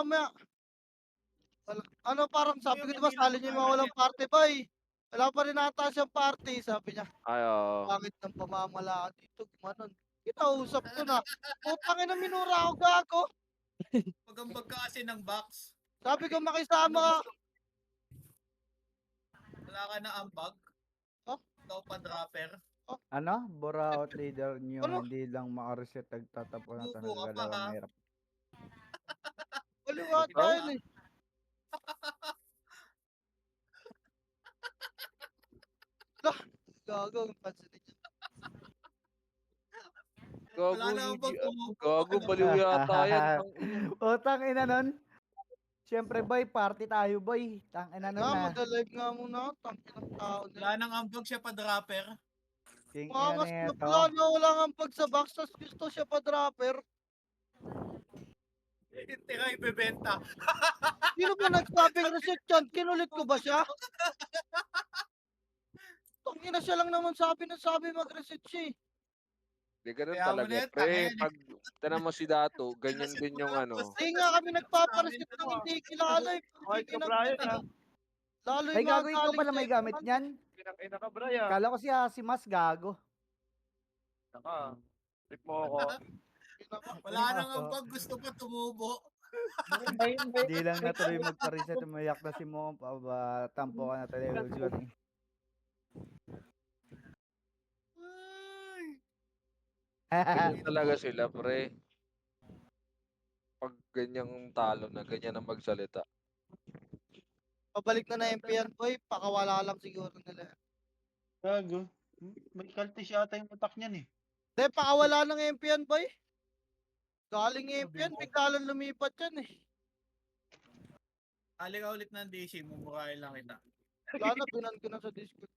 mamaya. Ano parang sabi ko Yung 'di ba hindi sali niyo yung mga walang party boy. Wala pa rin ata siyang party sabi niya. Ay, oo. Pangit ng pamamalakad dito gumanon. Kinausap ko na, putang ina minura ako gago. Magambag ka kasi ng box. Sabi ko makisama ka. Wala ka na ambag. Oh? Ikaw pa dropper. Ano? Buraot leader nyo, Ano? hindi lang makareset nagtatapo na ito Bubo ka pa, nagagalaw ha? mahirap. Baliw ata Ikaw? yun eh. Gago ang pansin niya. Wala Gago, na akong Luigi. pagtumubo. Gago, baliw yata yan. Utang ina nun. Siyempre boy, party tayo boy. Tang ina nun na. Mag-live nga muna ako. Tangin ng tao Wala nila. nang ambag siya pa dropper. King Mga ina mas nito. plano wala nga pag sa box tas gusto siya pa dropper. Tira ibebenta. Sino ba nagsabing reset yan? Kinulit ko ba siya? Tangina siya lang naman sabi mag-reset siya eh. Di ganun Kaya mo talaga, na yun, pre. tangin. Pag tanong mo si Dato, ganyan din yung ano. Hindi nga kami nagpapareset ng hindi kilala eh. Ay, ka Brian ha. Lalo Ay yung gago, mga ikaw galing pala sa may gamit F1. niyan. Pinakina ka Brian. Kala ko si Mas gago. Naka. Trip mo ako. Wala nang ambag. Gusto pa tumubo. Hindi lang natuloy magpa-reset. Umayak na si Mo. Tampo ka na talaga. Ay. Ganyan talaga sila, pre. Pag ganyang talo na, ganyan ang magsalita. Pabalik na MP yan boy. Pakawala lang siguro nila. Gago. May kaltis yata yung utak niyan eh. Hindi, pakawala ng MP yan boy. Galing MP yan. Bigla lang lumipat yan eh. Ali ka ulit ng DC. Mumurahin lang kita. Wala na, binan ko na sa Discord.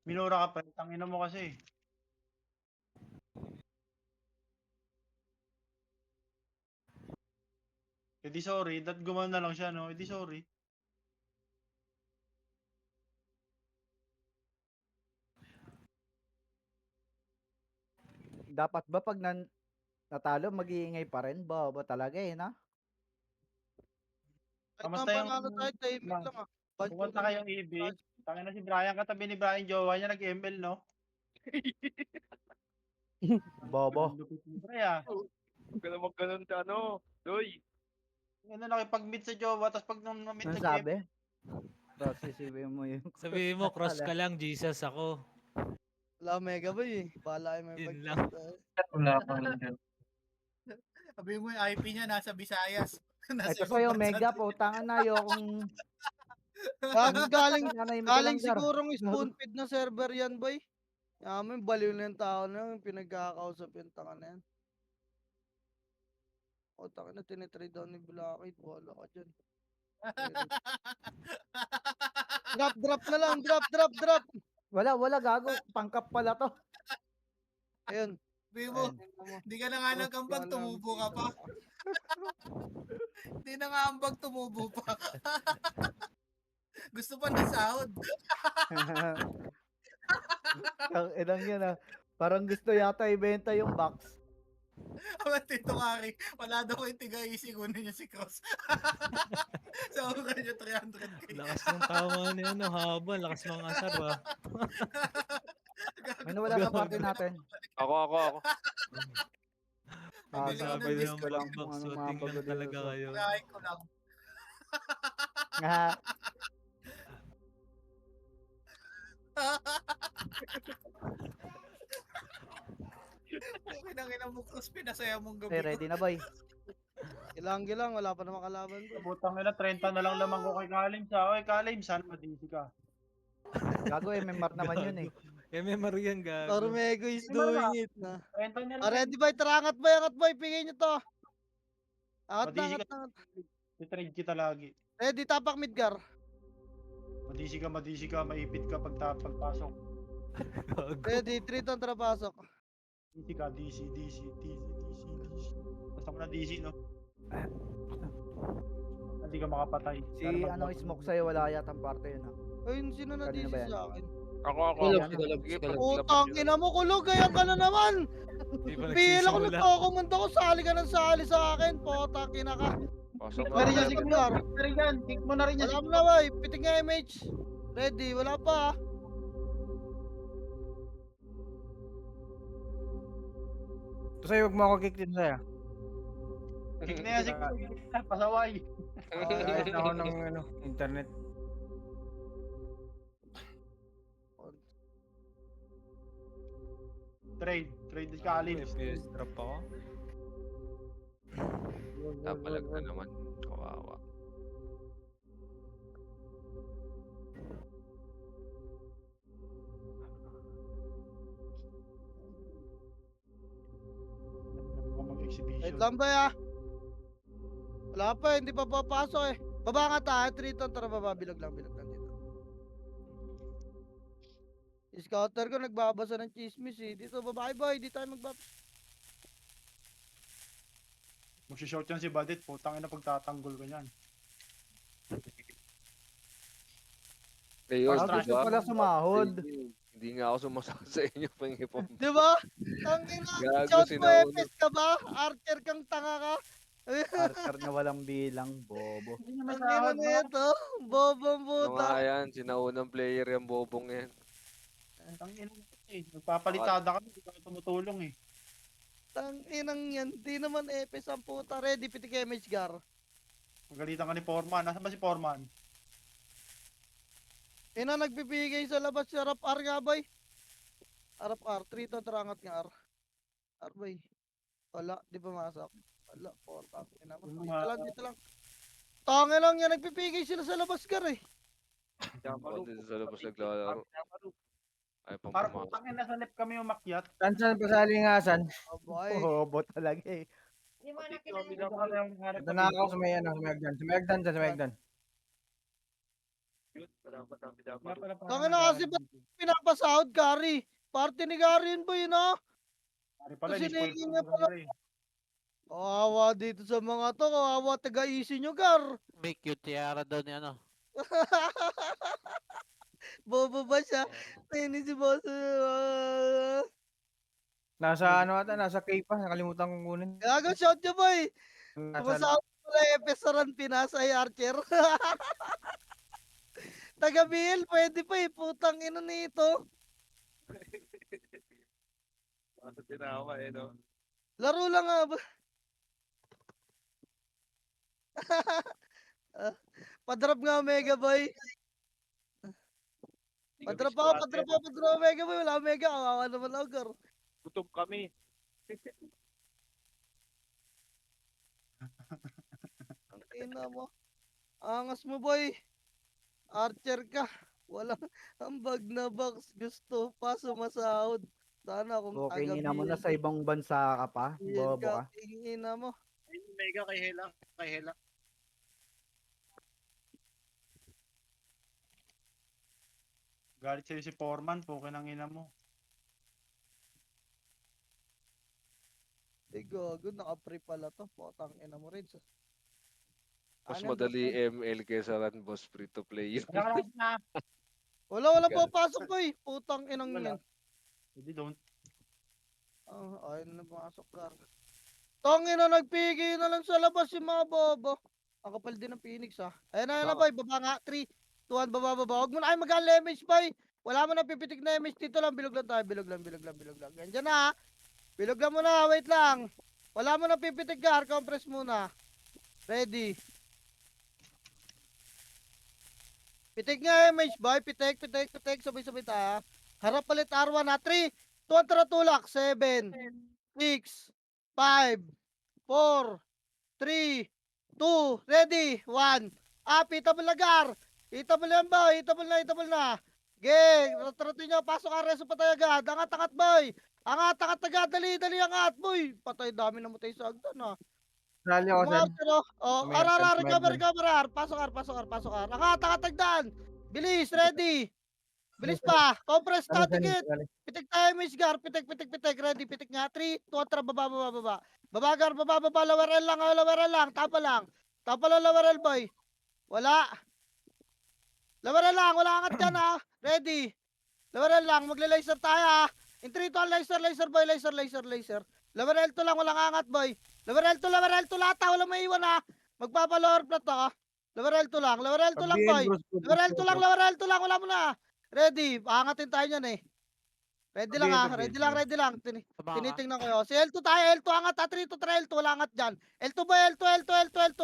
Minura ka pa. Tangina mo kasi. Eh di sorry. Gumana na lang siya no. Eh di sorry. Dapat ba pag natalo, mag-iingay pa rin? Ba talaga eh, na? Kahit Kamusta ang yung- panalo tayo, tahimik Ma- lang ah. Pumunta kayong EB. Tangina si Brian katabi ni Brian jowa niya nag-ML no. Bobo. Ang lupit ni Brian. Huwag ka na magganon ka, ano, Doy. Ano nakipag-meet sa jowa tapos pag nung na-meet Ano nag-ML. sabi? Tapos sisibin mo yung... Sabihin mo, cross ka lang, Jesus ako. Wala mega boy eh. Bala ay may Yun pag- lang. Wala pa rin. Sabi mo yung IP niya nasa Visayas. Ito sa'yo, Mega, putangan na yung... Galing Nanay mo Galing lang, Gar. sigurong spoon feed na server yan, boy. Yaman, baliw na yung tao na yun. Pinagkakausap yung tanga na yan. O, tanga na, tinitrade down ni Blackhead. Wala ka dyan. Drop na lang. Drop. Wala, gago. Pangkap pala to. Ayun. Sabi mo, Ayun. hindi ka na nga nag-ambag, tumubo ka pa. Hindi na nga ambag, tumubo pa. Gusto pa ng sahod. Ang inang yan ah. Parang gusto yata ibenta yung box. Ang Tito Kari, wala daw yung tiga-easy, kunin niya si Cross. Sa oras niya 300k. Lakas ng tama niya, no, haba. Lakas mga asar, ba? May nawala sa party natin. Ako. Bibili ko Sabi ng ng disco lang. box, Ano, shooting mga lang bago talaga dito. kayo. Kirahin ko lang. Nga. Kinangina mo, Cross, pinasaya mong gabi Okay, ko. ready na boy. Gilang. Wala pa naman kalaban, boy. Butang nila 30 na lang lamang ko kay Kalim sa. Oy Kalim, sana madisi ka. Gago, MMR naman yun eh. MMR yan, gago. Tormego is doing it na. 30 na lang. Ready boy, tara, angat boy. Pingin nyo to. Madisi Angat. I-trade kita lagi. Ready, tapak Midgar. Madisi ka, maipit ka pagpasok. Gago. Ready, 3 ton trapasok. DC ka, DC. Basta mo na DC, no? Hindi ka makapatay. Si ano, smoke sa'yo, wala yatang party yun ah. Ayun, sino na Kanino DC ba yan? sa akin? Ako. Kulog, Sige, kulog, sige, kulog. Putang ina mo, kulog. Ganyan ka na naman. Di pa Pila ko nagsisimula. nagkakomando ko. Sali ka ng sali sa akin. Putang ina ka. Pasok Pwede na yan, ako. kick mo na rin yan. Kick mo na rin yan. Wala mo na, boy. Pitik nga MH. Ready. Wala pa. Ito sa'yo, huwag mo ako kick din sa'yo. Kick na yan, siguro. Pasaway. Ayos na ako ng internet. Trade ka, Alin. FPS drop ako. Napalag na naman. Kawawa. Mag-exhibition. Wait lang ba ya? Wala pa, hindi pa papasok eh. Baba nga tayo, Triton, tara baba, bilog lang dito. Scouter ko nagbabasa ng chismis eh. Dito, babae boy, di tayo Magsishort yan si Badit. Putang ina pagtatanggol ka niyan. Ayun, Ah, gusto pala sumahod. Hindi nga ako sumasama sa inyo, pangipom. Di ba? Ang ina, Gago, shout mo sinauna. epis ka ba? Archer kang tanga ka. Archer na walang bilang, bobo. Hindi niya Ang ina masahod na ito, bobong Ano puta. nga yan, sinaunang player yung bobong yan. Ang ina eh. Nagpapalitada kami. Hindi kami tumutulong eh. Tang inang yan, di naman epis ang puta. Ready, pitik MH gar. Magalitan ka ni Foreman. Nasaan ba si Foreman? Ina, nagbibigay sa labas si Arap R nga boy. Arap R, Triton, tarangat nga R. R boy. Wala, di pumasok. Wala, porta. Ina mo. Dito lang. Tanga lang yan, nagbibigay sila sa labas gar eh. Ako dito sa labas naglalaro. Ay, Parang pampamasok. putang ina sa left kami umakyat. Saan pa sa lingasan? Abay. Bobo talaga eh. Ito na ako sa may hagdan. Sa may hagdan. Tanga na kasi ba't pinapasahod, Gary? Party ni Gary yun boy, no? Pare pala, Kasi ni-spoil naging ko nga pala. eh. Kawawa dito sa mga to, kawawa taga-easy nyo, Gar. May cute tiara daw ni ano. Bobo ba siya? Tini si boss. Nasa nasa cave pa. Nakalimutan kong kunin. Gago, shout nyo, boy. Nasa Pumasahod pala Epesaran Pinasay Archer. Taga-BL, pwede pa eh. Putang ina nito. Ano tinawa eh, no? Laro lang nga ba? Padrop nga Omega Boy. Padrop Omega Boy. Wala Omega. Kawawa naman ako, Gar. Gutom kami. Ang ina mo. Angas mo, boy. Archer ka. Walang ambag na box. Gusto pa sumasahod. Sana kung Okay, ina mo na sa ibang bansa ka pa. Bobo ka. Ina mo. Mega kay Hela. Kay Hela. Galit sa'yo si Foreman. Pukin ang ina mo. Ay, gago. Naka-free pala to. Potang ina mo rin. Mas Ano, madali ML kaysa run boss free to play yun. Wala Galit. papasok, boy. Putang inang Wala. yan. Hindi don't. Ayun na pumasok, Gar. Tangin na, nagpigil na lang sa labas yung mga bobo. Ang kapal din ng Phoenix, ha. Ayun na, boy. Baba nga. 3, 2, 1, baba. Huwag mo na kayo mag-damage, boy. Wala mo na pipitik na damage dito lang. Bilog lang tayo. Bilog lang. Ganyan na, ha. Bilog lang muna. Wait lang. Wala mo na pipitik, Gar. Compress muna. Ready. Pitik nga, damage, boy. Pitik. Sabay-sabay tayo. Harap palit R1, ha. 3, 2, tara tulak. 7, 6, 5, 4, 3, 2, ready, 1. Itable na, Gar. Itable na yan, boy. Itable na. Gang, ratratin nyo. Pasok ka, reso pa tayo agad. Angat, boy. Angat agad. Dali, angat, boy. Patay, dami na mutay sa agdan, ha. Rally ako sa May Recover, hagdan. Pasok, Angat, agdan. Bilis, ready. Bilis pa. Compress, tatigit. Pitik tayo, Miss Gar. Pitik. Ready, pitik nga. 3, 2, tara, baba. Baba, Gar, baba. Lower L lang. Tapa lang, lower L, boy. Wala. Lower L lang. Wala angat dyan, ha. Ready. Lower L lang, magle-laser tayo ah. In 3, 2, 1, laser boy, laser. Lower L2 lang, walang angat boy. Lower L2 lahat ah, walang maiwan ah. Magpapa-lower flat ako. Lower L2 lang boy. Lower L2 lang, wala mo na. Ready, angatin tayo niyan eh. Ready lang ah, ready lang. Tinitingnan ko yun. Si L2 tayo, L2 angat ah, 3 to 3, L2, wala angat dyan. L2 boy, L2,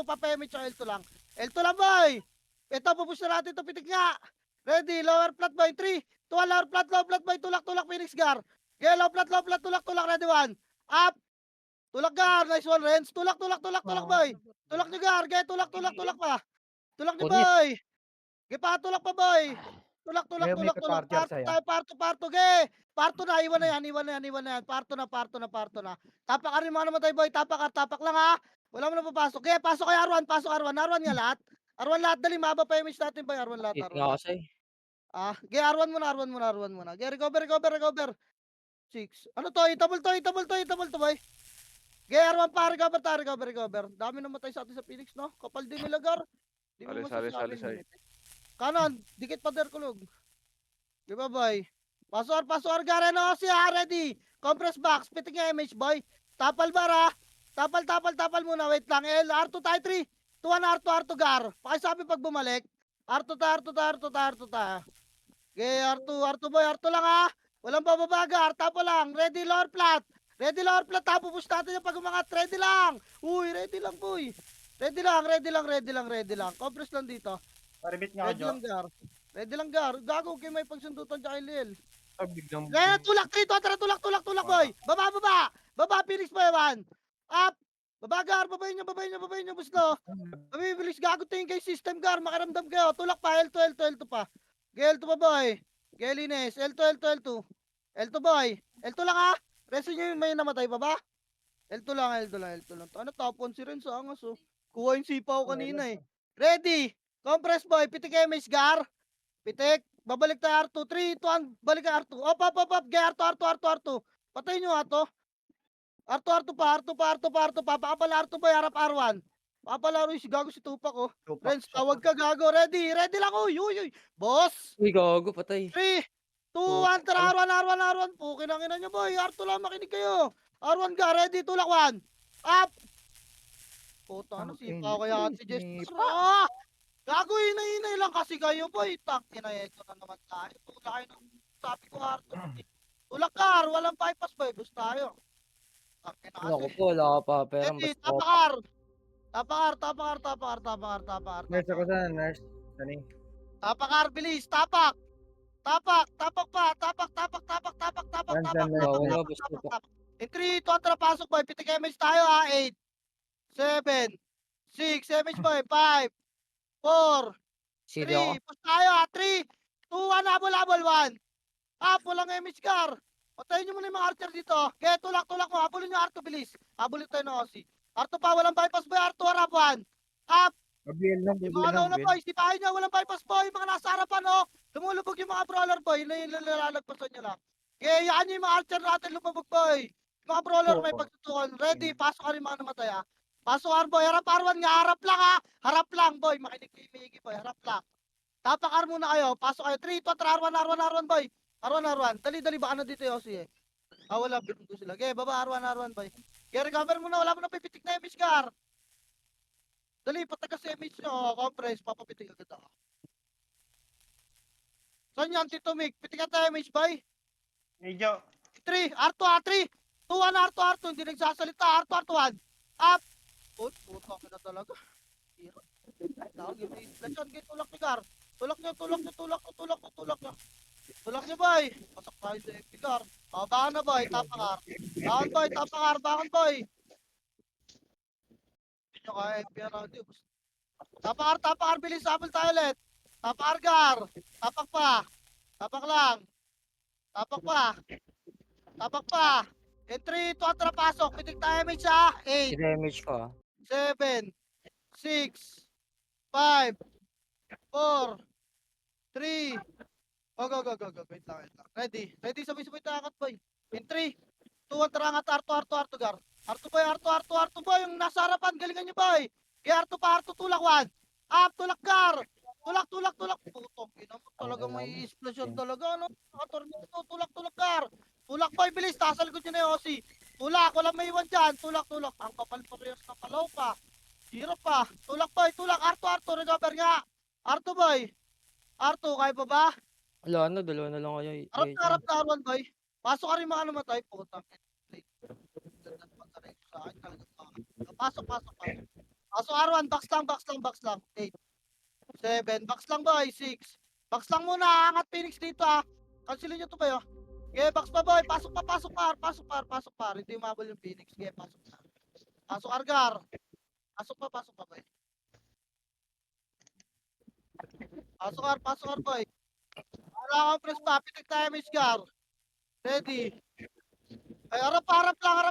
papemit yung L2 lang. L2 lang boy. Ito, pupush na natin ito, pitik nga. Ready, lower flat boy, 3, 2, 1, lower flat boy, tulak, Phoenix Gar. Okay, low flat, tulak, ready 1. Up. Tulak Gar, nice one, Renz. Tulak boy. Tulak nyo Gar, okay, tulak pa. Tulak nyo boy. Okay pa, tulak pa boy. Tulak. Ngayon may ka-charger Parto sa'yo. tayo, parto, ge. Parto na, iwan na yan. Parto na. Tapak ka rin mga namatay boy, tapak lang ha. Wala mo na papasok. Ge, pasok kay R1, R1 nga lahat. R1 lahat, dali, maba pa image natin boy, R1 lahat. Ge, R1 muna. Ge, recover. 6. Ano to? Itable to boy. Ge, R1 pa, recover. Dami namatay sa atin sa Phoenix, no? Kapal din nila, Gar. Di mo masasabi. Sali. Kanan, dikit pa der kulog. Di ba, boy? Pasor, Gar, ano siya, ready. Compress box, pitik nga image, boy. Tapal bara. Tapal muna, wait lang. R2 tayo, 3. 2, 1, R2, Gar. Pakisabi pag bumalik. R2 ta. Ge, R2 boy, R2 lang ha. Walang bababa, Gar. Tapo lang. Ready, lower flat. Tapo push natin yung pag umangat. Ready lang. Uy, ready lang, boy. Ready lang. Compress lang dito. Paribit nga Ready Jo. lang, Gar. Gago, kayo may pagsundutan dyan kay Lil. Biglang Kaya tulak dito, tara, tulak, boy. Baba, Phoenix boy, 1. Up. Baba, Gar, babayin nyo, buslo. Mabibilis, gago tingin kay system, Gar. Makiramdam kayo. Tulak pa, L2 pa. L2 pa, boy. Gelines, L2. L2, boy. L2 lang ha. Reso nyo yung may namatay pa ba? L2 lang. Ano, tapon si Ren sa angas, oh. Kuha yung sipaw kanina eh. Ready. Compress boy, pitik MH Gar. Pitik. Babalik tayo R2. 3, 2, 1. Balik ka R2. Op. Gaya R2. Patayin nyo R2. R2 pa. Pakapala R2 boy, harap R1. Papalaro yung si gago si Tupac, oh. Renz, tawag ka gago. Ready lang, uy. Boss. Uy, gago, patay. 3, 2, 1, tara, R1. Pukin ang ina nyo, boy. R2 lang, makinig kayo. R1 ka, ready, tulak 1. Up. Puta, ano, sipa ko kaya si Jess. Gago, hinay lang kasi kayo, boy. Ina, ito na naman tayo. Tulak kayo ng sabi ko, R2. Tulak ka, walang bypass, boy. Bus tayo. Ina Ako kasi. po, wala ka pa. Pero Ready, basta ako. tapakar. Nurse ako sana, nurse. Sani? Tapakar, bilis, tapak pa, Wala, basta po. In 3, 2, tara, pasok boy, pitik MH tayo ha, 8, 7, 6, MH boy, 5, 4, Sili ako. 3, push tayo ha, 3, 2, 1, habol, 1, up, walang MH car, patayin nyo muna yung mga archer dito, kaya tulak mo, habulin nyo R2, bilis, habulin tayo ng OC, R2 pa, walang bypass boy, R2 harap 1, up, Gabriel lang, yung mga na boy, sipahin nyo, walang bypass boy, yung mga nasa harapan oh, lumulubog yung mga brawler boy, nilalagpasan nyo lang. Kaya yan yung mga archer natin lumubog boy. Yung mga brawler may pagtutukan. Ready, pasok ka rin mga namatay ha. Pasok boy, harap R1 nga, harap lang ha. Harap lang boy, makinig kayo Miggy boy, harap lang. Tapakar muna kayo, pasok kayo. 3, 2, 3, R1 boy. R1. Dali, baka na dito yung OC eh. Wala, binundo sila. Okay, baba R1 boy. Kaya recover muna, wala mo na pipitik na MH car. Dali, patagas sa MH nyo, compress, papapitik agad ako. Saan yan, Tito Mick? Pitikan tayo, MH boy. Medyo. 3, R2, 2, 1, R2, hindi nagsasalita, R2, 1. Up. Puto ka na talaga. Hirap. Tulak ni Gar. Tulak nyo. Tulak nyo, boy. Pasok tayo sa FP Gar. Bangon na, boy. Tapakar. Bangon, boy. Hindi nyo kaya FP radio. Tapakar, bilis. Sabol tayo ulit. Tapakar, Gar. Tapak pa. Tapak lang. Tapak pa. In 3, 2, tara, pasok. Pitik tayo, MH ha. 8, Damage ko ah. 7, 6, 5, 4, 3, go. Wait lang. Ready, sabay tayo angat boy. In 3, 2, 1, tara angat, R2, Gar. R2 boy, yung nasa harapan, galingan nyo boy. Kaya R2 tulak 1. Up, tulak Gar. Tulak. Putong ina mo talaga may explosion talaga, ano? Nakatornado, tulak, Gar. Tulak boy, bilis. Nasa likod nyo na yung Aussie. Tulak, walang may iwan dyan. Tulak. Ang kapal pa rin na palaw pa. Hirap pa. Tulak boy, tulak. Arto, recover nga. Arto boy. Arto, kaya pa ba? Wala na, dalawa na lang kayo. Harap na Arwan boy. Pasok ka rin mga namatay. Putang ina. Pasok. Pasok Arwan, box lang. 8, 7, box lang boy, 6. Box lang muna, angat Phoenix dito ah. Cancelin nyo to ba yun? Okay, box pa boy, pasok pa. Hindi umabol yung Phoenix. Okay, pasok pa. Pasok Argar. Pasok pa boy. Pasok Ar boy. Para ka press pa, pitik tayo Miss Gar. Ready. Ay, harap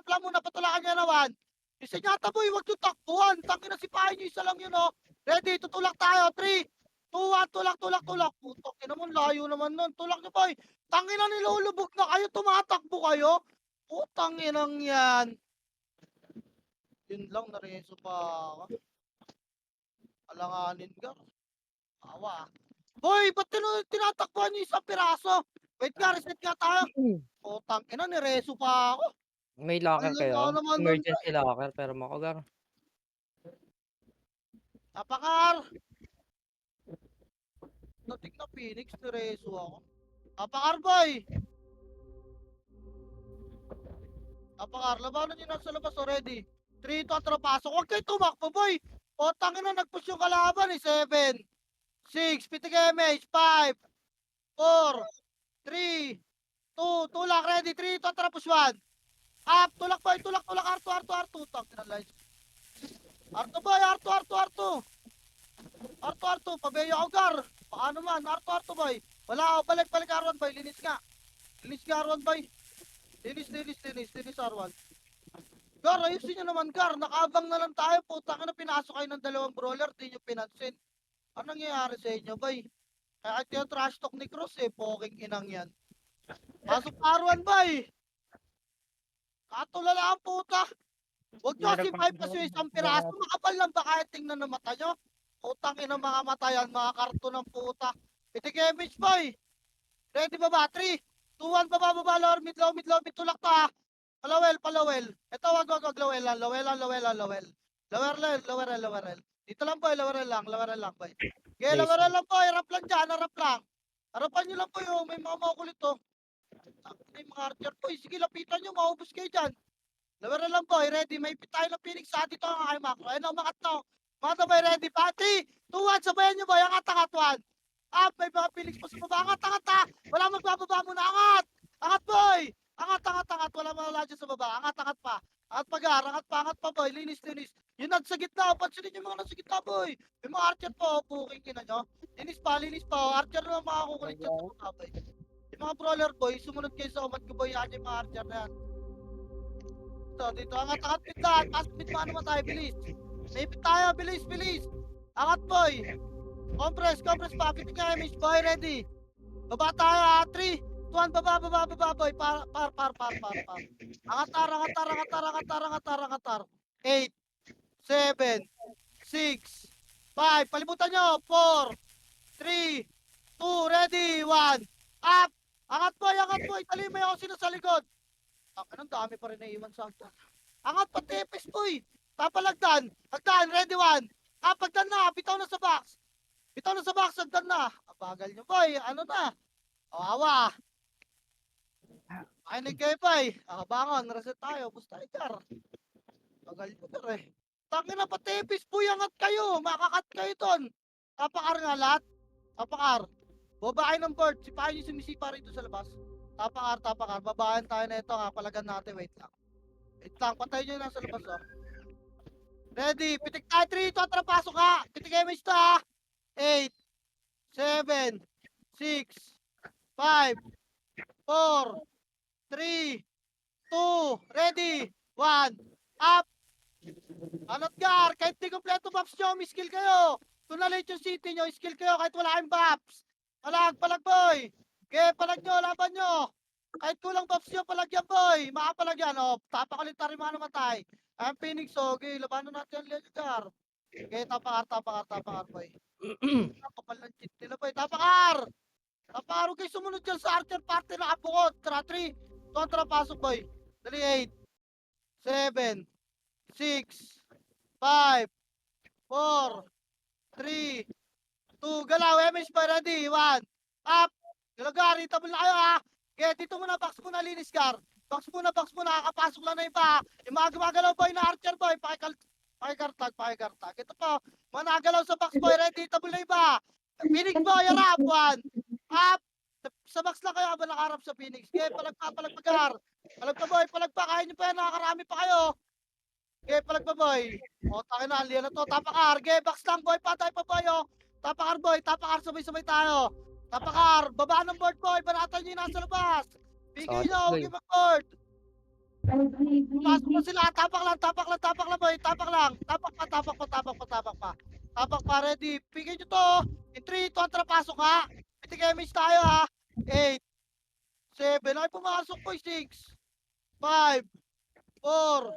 lang muna, patulakan niya naman. Isa nyata boy, wag yung takbuhan. Tangin na sipahin nyo, isa lang yun oh. Ready, tutulak tayo. 3, 2, 1, tulak. Putok, ina mo, layo naman nun. Tulak nyo boy. Tangin na nilulubog na kayo, tumatakbo kayo. Putang inang yan. Yun lang, nareso pa ako. Alanganin ka. Awa. Boy, ba't tinatakbuhan nyo isang piraso? Wait nga, reset nga tayo. Putang ina, nireso pa ako. May locker Ayun, kayo? ako naman nun, Emergency locker, pero makagar. Tapakar! Natik na Phoenix, nireso ako. Tapakar boy! Tapakar, labanan nyo na sa labas already. 3, 2, 4, pasok. Huwag kayo tumakbo boy! O, tangin na, nag-push yung kalaban eh. 7, 6, pitik MH, 5, 4, 3, 2, tulak, ready. 3, 2, 4, push 1. Up, tulak boy, tulak, Arto. Tangin na lights. Arto boy, Arto. Arto, pabeyo ako gar. Paano man, Arto boy. Wala ako, balik Arwan boy, linis nga Arwan boy. Linis Arwan. Gar, ayusin nyo naman gar, nakaabang na lang tayo, putang na pinasok kayo ng dalawang brawler, di nyo pinansin. Anong nangyayari sa inyo boy? Kaya kayo trash talk ni Cross eh, poking inang yan. Pasok Arwan boy. Katulala ang puta. Huwag nyo kasi 5 kasi isang piraso, makapal lang ba kahit tingnan na mata nyo? Putang ina mga matayan, mga karton ng puta. Pitik image boy. Ready ba ba? 3, 2, 1, baba, lower mid, tulak ta. Palawel. Ito, wag, lowel lang. Lower L. Dito lang boy, lower L lang boy. Okay, Nice. lower L lang boy, harap lang dyan, harap lang. Harapan nyo lang boy, oh. May mga makulit to. May mga archer boy, sige lapitan nyo, maubos kayo dyan. Lower L lang boy, ready, may pitay na Phoenix sa dito ang kay macro. Ayun, umangat na. Mga boy, ready pa? 3, 2, 1, sabayan nyo boy, angat 1. Up, may mga Phoenix pa sa baba. Angat ha. Wala magbababa muna. Angat boy. Angat. Wala dyan sa baba. Angat pa. Angat pa boy. Linis. Yun nasa gitna. Pansinin yung mga nasa gitna boy. May mga archer po. Puking kina nyo. Linis pa. Archer naman makakukulit dyan sa baba boy. Yung mga brawler boy, sumunod kayo sa umat ko boy. Yan yung mga archer na yan. Dito. Angat mid lahat. Pass mid paano mo tayo. Bilis. Naipit tayo. Bilis. Angat boy. Compress pa, pitik nga image boy, ready. Baba tayo ha, 3, 2, 1, baba boy, par. Angatar. 8, 7, 6, 5, palibutan nyo, 4, 3, 2, ready, 1, up. Angat boy, tali mo ako sino sa likod. Ang dami pa rin naiwan sa akin. Angat pa tepes boy. Tapalagdan, ready 1. Pagdan na, bitaw na sa box, hagdan na. Abagal nyo boy, ano na? Awa. Ay, kayo boy. Bangon, reset tayo. Basta ikar. Bagal nyo kar eh. Tangin na patipis boy, angat kayo. Makakat kayo ton. Tapakar nga lahat. Tapakar. Babae ng bird. Sipahin nyo sumisipa rito sa labas. Tapakar. Babahan tayo na ito. Palagan natin. Wait lang. Patay nyo na sa labas oh. Ready. Pitik tayo 3. Ito pasok ha. Pitik image to ha. 8, 7, 6, 5, 4, 3, 2, ready, 1, up. Anot gar, kahit di kompleto buffs nyo, may skill kayo. Tunalit yung city nyo, skill kayo kahit wala kayong buffs. Palag boy. Okay, palag nyo, laban nyo. Kahit kulang buffs nyo, palag yan boy. Makapalag yan, oh. Tapakulit tayo mga namatay. Ang Phoenix, okay, labanan natin yung Legar. Okay, tapakar boy. Kapal ng cheat nila boy. Tapakar! Tapakar, huwag kayo sumunod dyan sa Archer Party na kabukot. Tara, 3. Kontra, pasok boy. Dali, 8. 7. 6. 5. 4. 3. 2. Galaw, MS boy, ready. 1. Up. Galagari, tabol na kayo ha. Okay, dito muna, box muna, linis car. Box muna, kakapasok lang na iba. Yung mga gumagalaw boy na Archer boy, pakikartag. Ito po, managalaw sa box boy, ready, tabol na iba. Phoenix boy, harap, 1. Up. Sa box lang kayo habang nakaharap sa Phoenix. Okay, palagpagar. Palagpa boy, kain nyo pa yan, nakakarami pa kayo. Okay, palagpa boy. O, takin na, liyan na to, tapakar. Okay, box lang boy, patay pa boy, o. Tapakar boy, tapakar, sabay-sabay tayo. Tapakar, baba ng board boy, banatan nyo yung nasa labas. Bigay Sorry, nyo, boy. huwag yung mag-board. Pasok na sila, tapak lang boy, tapak lang. Tapak pa, ready. Bigay nyo to. In 3, 2, tara, pasok ha. Pitik image tayo ha. 8, 7, ay pumasok boy, 6, 5, 4,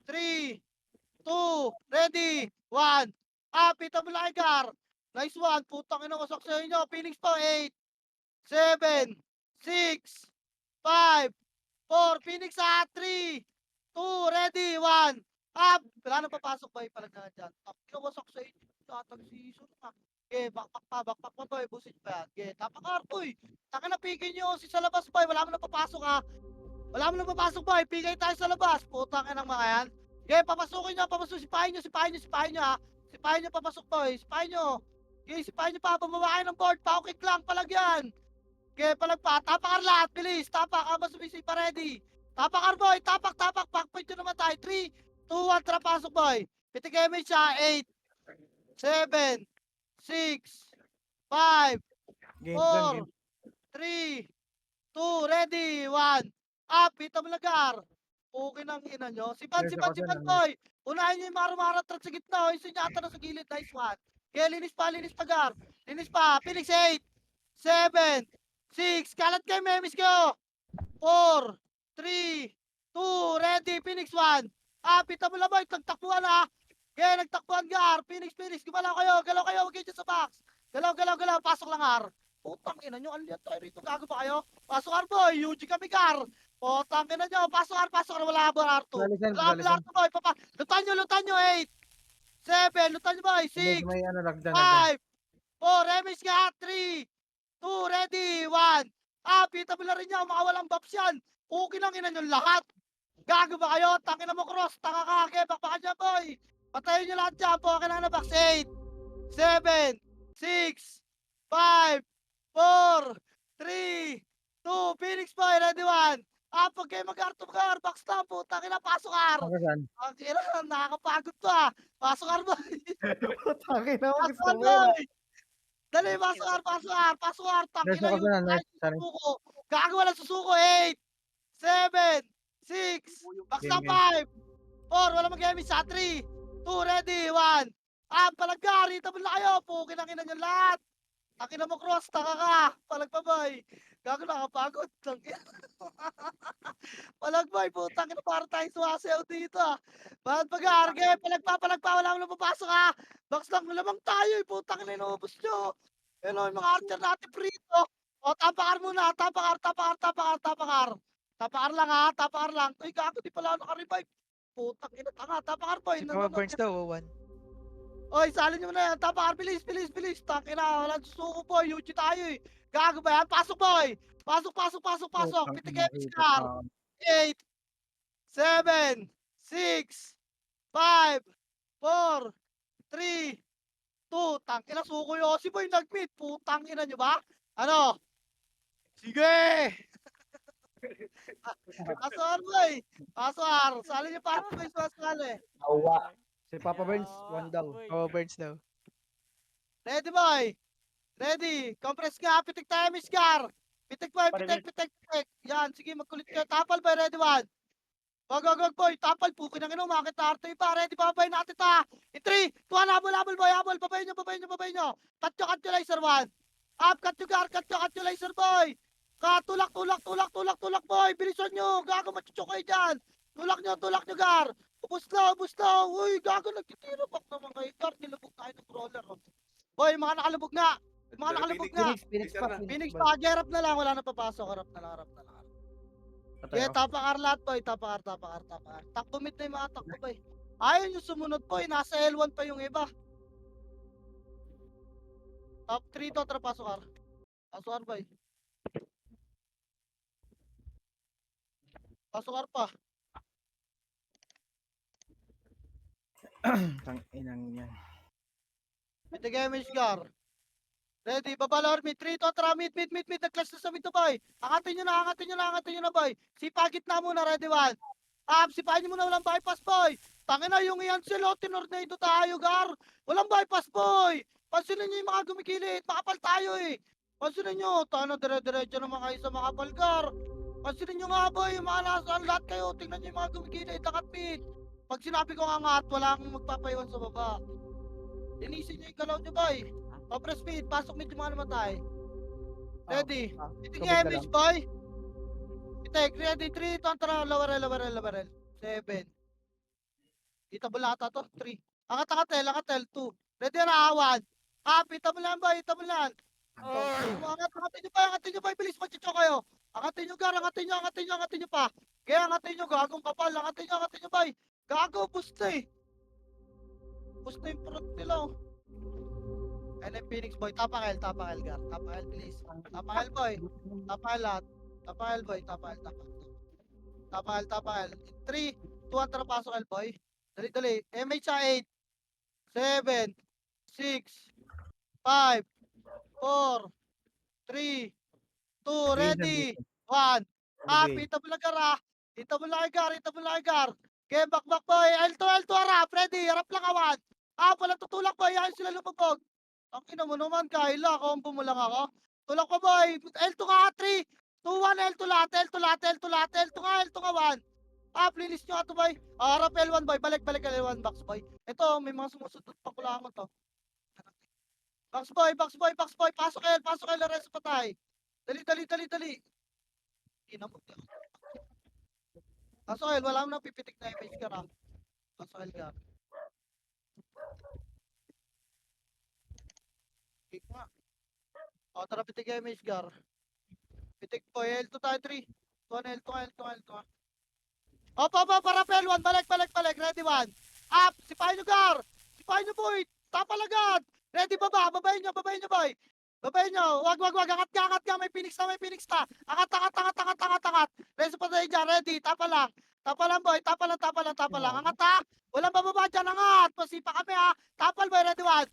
3, 2, ready, 1. Pita mo lang Gar. Nice one, putang ina wasak sa inyo. Phoenix po, 8, 7, 6, 5, 4, Phoenix sa 3, 2, ready, 1. Wala nang papasok ba yung palagyan dyan? Wasak sa inyo. Tatag season na. Okay, bakpak pa boy, busit pa yan. Okay, tapak boy. Taka na pigay nyo si sa labas boy, wala mo na papasok ha. Wala mo na papasok boy, pigay tayo sa labas. Putang ina ng mga yan. Okay, papasukin nyo, sipahin nyo ha. Sipahin nyo, papasok boy, sipahin nyo. Okay, sipahin nyo pa, bumaba kayo ng board, pa-kick lang, palagyan. Okay, palagpa, tapakar lahat, bilis, tapak, abang sumisi pa ready. Tapakar boy, tapak, backpoint nyo naman tayo. 3, 2, 1, tara pasok boy. Pitik image siya, 8, 7, 6, 5, Game dyan, 4, game. 3, 2, ready, 1. Pita mo lagar. Okay nang ina nyo. Sipan Nurse ako dyan, nurse. boy. Unahin nyo yung marumaratrat sa gitna. Yung sunyata na sa gilid. Nice one. Kaya linis pa gar. Linis pa. Phoenix 8, 7, 6. Kalat kayo, memis ko. 4, 3, 2, ready. Phoenix 1. Pita mo lang boy. Nagtakbuhan ha. Kaya nagtakbuhan gar. Phoenix. Gumalaw kayo. Galaw kayo. Huwag kayo dyan sa box. Galaw. Pasok lang har. Putang ina nyo. Aliyan tayo rito. Gago ba kayo? Pasok har boy. UG kami gar. Putang ina nyo. Pasok har. Wala ba Arto? Balisan, Wala balisan. Arto boy. Lutan nyo. 8, 7. Lutan nyo boy. 6, May ano, lagdan. 5, 4. Remis ka. 3, 2, ready. 1. Pita mo na rin nyo. Makawalang buffs yan. Okay lang ina nyo lahat. Gago ba kayo? Tangina mo cross. Taka ka. Kebak baka dyan boy. Patayin nyo lahat dyan. Okay lang na box. 8, 7, 6, 5, 4, 3, 2, Phoenix boy, ready 1. Pag kayo mag-ar, box na, putang ina, pasok ar. Saan? Ang ina, nakakapagod to ah. Pasok ar boy. Putangin na, Pasok gusto ar mo yun. boy. Dali, pasok ar. Nurse Tangina ako yung dyan, nurse. Sorry. susuko. Gago wala susuko. 8, 7, 6, box na Game. 5, 4, wala mag-emis sa 3, 2, ready, 1. Palagari, tabon na kayo. Pukin ang ina nyo lahat. Akin mo cross, taka ka. Palagpabay. Gago nakapagod. Palagpay, putang ina para tayong sumasayaw dito ah. Bakit pag-aarge? Palagpa, wala mo na papasok ha. Box lang lamang tayo eh. Putang ina inubos nyo. Yan o, yung mga archer natin prito. O, tapakar muna. Tapakar. Tapakar lang ha. Tapakar lang. Uy, gago, di pala ako naka-revive. Putang ina, tanga. Tapakar boy. Burns daw, 1. Oy, salin nyo na yan. Tapakar, bilis. Takina, walang susuko boy. Yuji tayo eh. Gago ba yan? Pasok boy. Pasok. Pitigay scar. 8, 7, 6, 5, 4, 3, 2. Tangina, suko yung si boy nag-meet. Putang ina nyo ba? Ano? Sige! Pasok boy. Pasok. Salin nyo pa boy. Sumasali. Si Papa Burns, one daw. Oh, Burns daw. Ready boy. Ready. Compress ka. Pitik tayo, Miss Car. Pitik boy. Pitik. Yan. Sige, magkulit ka. Tapal boy. Ready one. Wag boy. Tapal. Pukin ang ino. Makita arte pa. Ready babay natin ta. In 3, 2, 1. Habol boy. Habol. Babay nyo. Cut nyo laser 1. Cut nyo gar. Cut nyo laser boy. Tulak boy. Bilisan nyo. Gago machucho kayo dyan. Tulak nyo gar. Ubus na. Uy, gago nagtitira back naman kayo gar. Nilabog tayo ng crawler. Boy, mga nakalubog na. Mga Pero nakalubog Phoenix- na. Phoenix pa, Phoenix ba? pa, gerap na lang. Wala na papasok. Harap na lang, harap na lang. Patay Yeah, ako. tapakar lahat boy. Tapakar. Takbo mid na yung mga takbo boy. Ayun yung sumunod boy. Nasa L1 pa yung iba. Top 3 to, tara pasokar. Pasokar boy. Pasokar pa. Tang inang yan. Mitigay Mishgar. Ready, babalor mid. 3 to, tara mid. Nag-clash na sa mid to boy. Angatin nyo na boy. Sipa gitna muna, ready 1. Sipahin nyo muna, walang bypass boy. Tangin na yung iyan sila, tinornado tayo gar. Walang bypass boy. Pansinin nyo yung mga gumikilit, makapal tayo eh. Pansinin nyo, tano dire-diretso naman kayo sa makapal gar. Pansinin nyo nga boy, yung mga nasaan lahat kayo, tingnan nyo yung mga gumikilit, nakatpit. Pag sinabi ko nga angat, wala akong magpapaiwan sa baba. Linisin nyo yung galaw nyo boy. Opera speed, pasok medyo mga namatay. Ready. Iting Tubig na image boy. Itek, ready, 3, tara, lower 7. Itabol ata to, 3. Angat, 2. Ready na, 1. Itabol lang boy, itabol lang. Angatin nyo boy, bilis machicho kayo. Angatin nyo gar, angatin nyo pa. Kaya angatin nyo, gagong kapal, angatin nyo boy. Gago, boost na eh. Boost na yung front nila oh. And then Phoenix boy, tapakal gar, tapakal please. Tapakal boy, tapakal lahat. Tapakal boy, tapakal. Tapakal. 3, 2, tara pasok el boy. Dali. MH 8, 7, 6, 5, 4, 3, 2, ready, 1. Itabol na gar. Itabol na gar. Okay, back boy. L2 harap, ready. Harap lang awan. Walang tutulak boy. Ayun sila lumabog. Ang ina mo naman, Kyla. Combo mo lang ako. Tulak ko boy. L2 nga 3, 2, 1, L2 lahat. L2 nga 1. Linis nyo ato boy. Harap L1 boy. Balik L1 box boy. Ito, may mga sumusunod pa kulangan to. Box boy. Pasok L, resto patay. Dali. Ina mo. Pasok L, wala mo nang pipitik na image ka ra. Pasok L ka. Pick nga. Tara pitik image gar. Pitik po, L2 tayo 3. L2. Para L1, balik. Ready 1. Sipahin nyo gar. Sipahin nyo boy. Tapalagad. Ready babayin nyo boy. Babayin nyo. Wag. Angat ka. May Phoenix na. Angat. Reso pa tayo dyan. Ready. Tapa lang boy. Tapa lang. Angat ha. Walang bababa dyan. Angat. Pasipa kami ha. Tapal boy. Ready 1.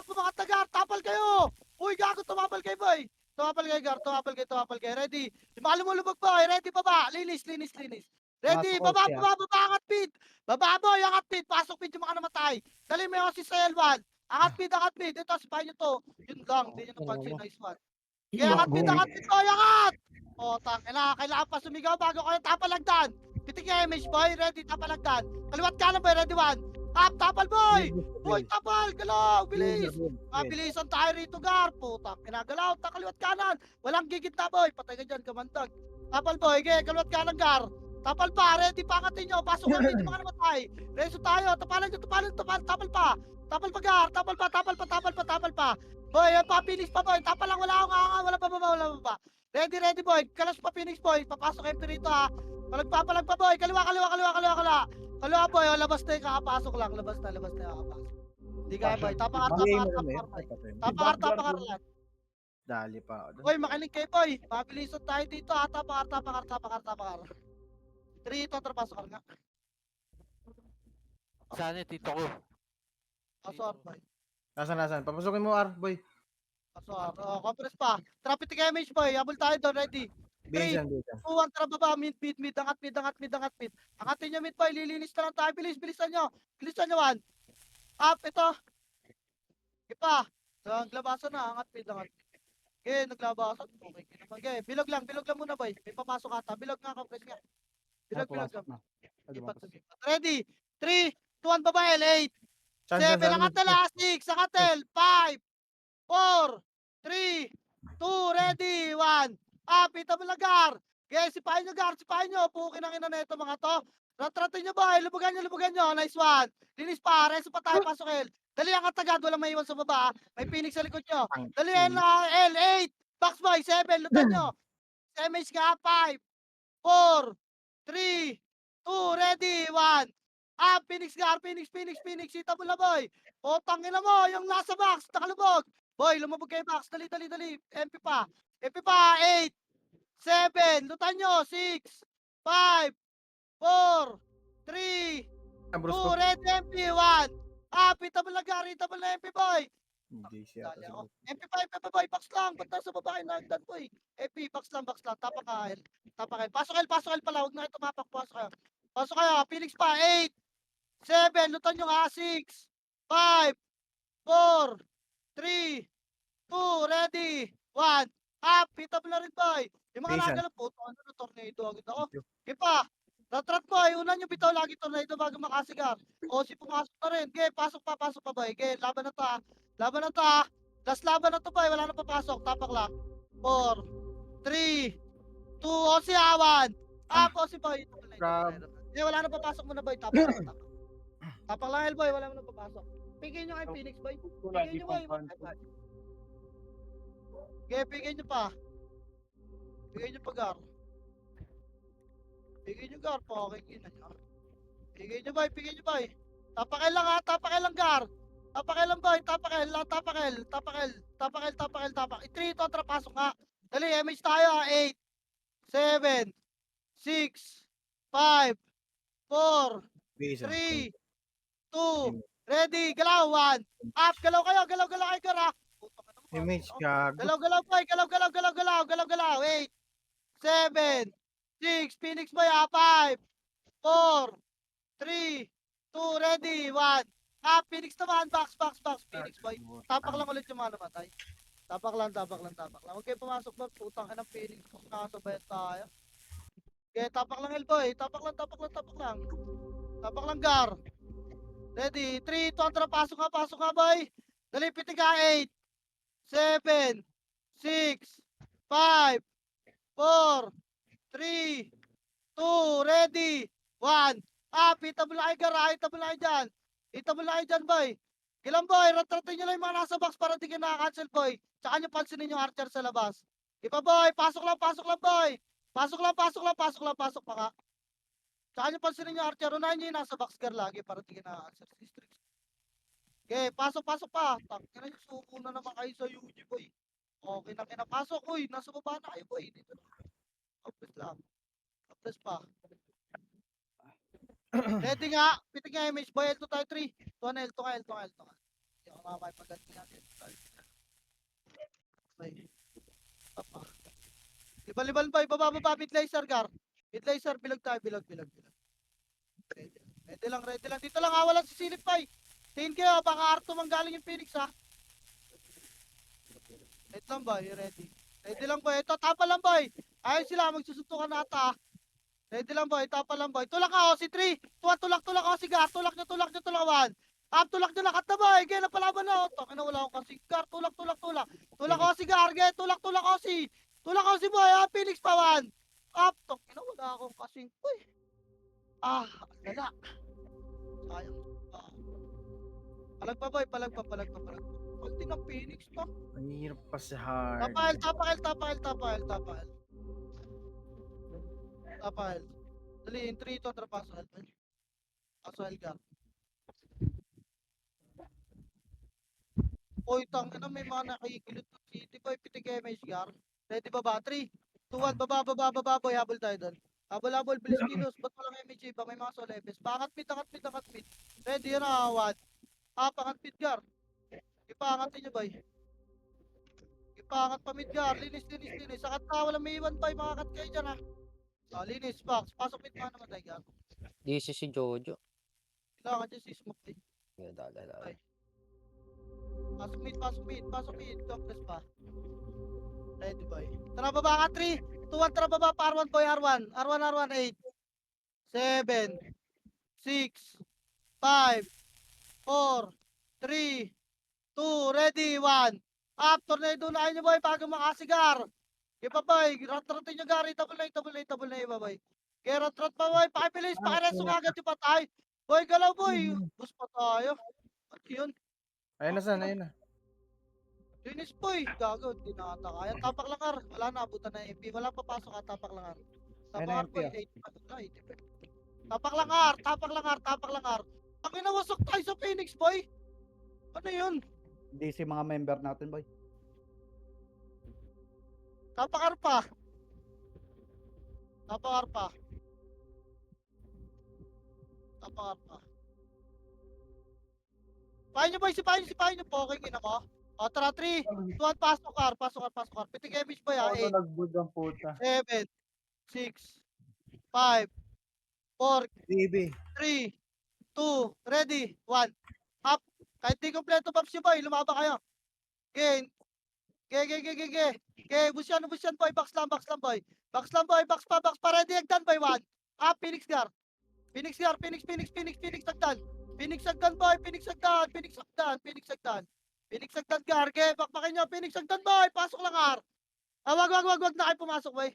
Pumangat na gar. Tapal kayo. Uy, gago. Tumapal kayo boy. Tumapal kayo. Ready. Yung mga lumulubog boy. Ready baba. Linis. Ready. Pasok Baba. siya. Angat pit. Baba boy. Angat pit. Pasok pit yung mga namatay. Dali mo yung si L1. Angat pit. Ito, sipahin nyo to. Yun lang. Hindi nyo napansin. Nice one. Kaya angat pit boy. Angat. Kailangan pa sumigaw bago kayo tapalagdan. Pitik yung image boy. Ready. Tapalagdan. Kaliwat kanan boy. Ready 1. Tapal boy. Boy, tapal. Galaw. Bilis. Mabilisan tayo rito gar. Putang kinagalaw. Kaliwat kanan. Walang gigit na boy. Patay ka dyan. Kamandag. Tapal boy. Kaliwat kanan gar. Tapal pa. Ready pa angatin nyo. Pasok lang medyo mga namatay. Reso tayo. Tapalan nyo. Tapal pa. Tapal pa gar. Tapal pa. Boy, Phoenix pa boy. Tapal lang. Wala pa. Ready boy. Kalas pa Phoenix boy. Papasok MP rito ha. Palag pa boy. Kaliwa. Kaliwa boy. Labas na yung kakapasok lang. Labas na kakapasok. Hindi kaya boy. Tapakar boy. Tapakar lang. Dali pa ako. Boy, makinig kayo boy. Mabilisan tayo dito ha. Tapakar. 3, ito. Trapasok ka nga. Saan yung tito ko? Pasok boy. Nasaan? Papasukin mo, boy. Pasok. Compress pa. Traffic image boy. Habol tayo doon. Ready. 3, 2, 1, tara baba, mid, angat mid. Angatin nyo mid boy, lilinis na lang tayo, bilisan nyo 1. Ito. Ipa. Naglabasan na, angat mid. Naglabasan. Okay. Bilog lang muna boy. May papasok ata. Bilog nga, compress nga. Bilog lang. Ready. 3, 2, 1, baba, L8. 7, angat na last 6, angat L. 5, 4, 3, 2, ready, 1. Itabol na gar. Sipahin nyo. Pukin ang ina na ito mga to. Ratratin nyo boy. Lubugan nyo. Nice one. Linis pa. Reso pa tayo. Pasok L. Dali ang katagad, walang maiwan sa baba. May Phoenix sa likod nyo. Ang Dali yan na L8. Box boy, 7. Lutan nyo. MH ka, 5, 4, 3, 2, ready, 1. Phoenix Gar, Phoenix. Sita mo na boy. O, tangina mo, yung nasa box, nakalubog. Boy, lumabog kayo box. Dali. MP pa, 8, 7. Lutan nyo, 6, 5, 4, 3, Bruce 2, ko. ready, MP, 1. Pitable na Gar, hitable na MP boy. Hindi siya. Dali ako. MP5, boy, box lang. Ba't nasa baba kayo nagdan boy? MP, box lang. Tapak kail. Pasok kail pala. Huwag na kayo tumapak. Pasok kayo. Phoenix pa. 8, 7. Lutan nyo nga. 6, 5, 4, 3, 2, ready, 1. Pitap na rin boy. Yung mga Jason. nagala po. Ano na tornado agad ako. Ipa. Ratrat boy. Una nyo bitaw lagi tornado bago makasigar. O si pumasok na rin. Okay, pasok pa boy. Okay, laban na to ah. Last laban na to boy. Wala na papasok. Tapak lang. 4, 3, 2, o si Awan. O si boy. Grab. Wala na papasok muna boy. Tapak lang. Tapak lang boy. Wala na papasok. Pigin nyo kay Phoenix boy. Wala, Pigin di nyo boy. pang Okay, pigin nyo pa. Pigin nyo pa Gar. Pigin nyo Gar. Pakingin na nyo. Pigin nyo boy. Tapakil lang ha. Tapakil lang Gar. Tapakil lang boy. Tapakil. 3 ito. Pasok nga. Dali, MH tayo ha. 8, 7, 6, 5, 4, Jason. 3, 2, ready, galaw, 1. Galaw kayo Gar ha. Image gago. Galaw boy, galaw. 8, 7, 6, Phoenix boy ha. 5, 4, 3, 2, ready, 1. Phoenix naman, box, Phoenix boy. Tapak lang ulit yung mga namatay. Tapak lang. Huwag kayo pumasok ba, putang ka ng Phoenix kung nakasabay tayo. Okay, tapak lang boy, tapak lang. Tapak lang Gar. Ready, 3, 2, pasok nga boy. Dali, pitig ka, 8, 7, 6, 5, 4, 3, 2, ready, 1. Pitable na kayo Gar, hitable na kayo dyan boy. Ilang boy, ratratin nyo lang yung mga nasa box para di kayo nakaka-cancel boy. Tsaka nyo pansinin yung archer sa labas. Ipa boy, pasok lang boy. Pasok pa ka. Tsaka nyo pansinin yung archer, unahin nyo yung nasa box Gar lagi para di kayo nakaka-cancel. Okay, pasok pa. Tangina nyo, suko na naman kayo sa UG boy. Okay na kinapasok, uy, nasa baba na kayo boy. Dito na. Upres lang. Upres pa. Ready nga, pitig nga image boy, L2 tayo 3. L2 nga. Hindi ako makapagpaganti natin. Okay. Tapa. Libal boy, baba, mid laser Gar. Mid laser, bilog tayo. Ready lang. Dito lang, walang sisilip boy. Tingin kayo, baka Arto manggaling yung Phoenix ha. Wait lang boy, ready. Ready lang boy, ito, tapa lang boy. Ayun sila, magsusuntukan na ata. Ready lang boy, tapa lang boy. Tulak ako, si 3. Tulak ako si Gar. Tulak nyo, 1. Tulak nyo, lakat na boy. Gaya na palaban na. Takin na wala akong kasi Gar. Tulak. Tulak ako si Gar. Gaya, tulak ako si boy. Phoenix pa 1. Takin na wala akong kasing. Uy. Lala. Sayang. Palag pa boy, palag pa. Pagting ng Phoenix to. Ang hirap pa sa hard. Tapahel. Dali, in 3 ito, Pasahel. Pasahel Gar. Oy, tangina, may mga nakikilot ng city boy. Pitig MH Gar. Ready ba ba? 3, 2, 1, baba boy. Habol tayo doon. Habol, bilis kilos. Ba't walang MH ba? May mga solepes. Angat mid. Ready yun na, 1. Pangat mid Gar. Ipaangatin nyo boy. Ipaangat pa mid Gar. Linis. Sakat na, walang may iwan boy. Makakat kayo dyan ha. Linis, box. Pasok mid mga namatay Gar. DC si Jojo. Kailangan dyan si Smoke eh. Dala. Pasok mid. Compress pa. Ready boy. Tara baba ka 3, 2, 1. Tara baba pa R1 boy. R1. 8, 7, 6, 5, 4, 3, 2, ready, 1. Tornado na nyo boy bago makasigar. Iba boy. Ratratin nyo Gar. Double na iba boy. Kaya ratrat pa boy. Pakibilis. Pakireso agad yung patay. Boy, galaw boy. Bus pa tayo. At yun. Ayun na san, ayun na. Linis boy. Gago, hindi na ata kaya. Tapak lang ar. Wala na, abutan na MP. Wala papasok ha, tapak lang ar. Ayun Tapak na, ar MP, boy. ah. 80. Tapak lang ar, tapak lang ar, tapak lang ar. Ang inawasok tayo sa Phoenix boy. Ano yun? Hindi si mga member natin, boy. Tapak ar pa. Tapak ar pa. Tapak ar pa. Sipahin nyo boy, sipahin nyo po. Okay, ina mo. O, tara, 3, 2, 1, pasok ar, pasok ar, pasok ar. Pitik image boy ha, 8, Nagbud ang puta. 7, 6, 5, 4, BB. 3, 2, ready, 1. Up. Kahit di kompleto pops nyo boy, lumaba kayo. Game. Okay, busyan boy, box lang boy. Box lang boy, box pa, ready, agdan boy, 1. Up, Phoenix Gar. Phoenix, agdan. Phoenix agdan boy, Phoenix agdan. Phoenix agdan Gar, okay, bakbakin nyo, Phoenix agdan boy, pasok lang Gar. Ah, wag na kayo pumasok boy.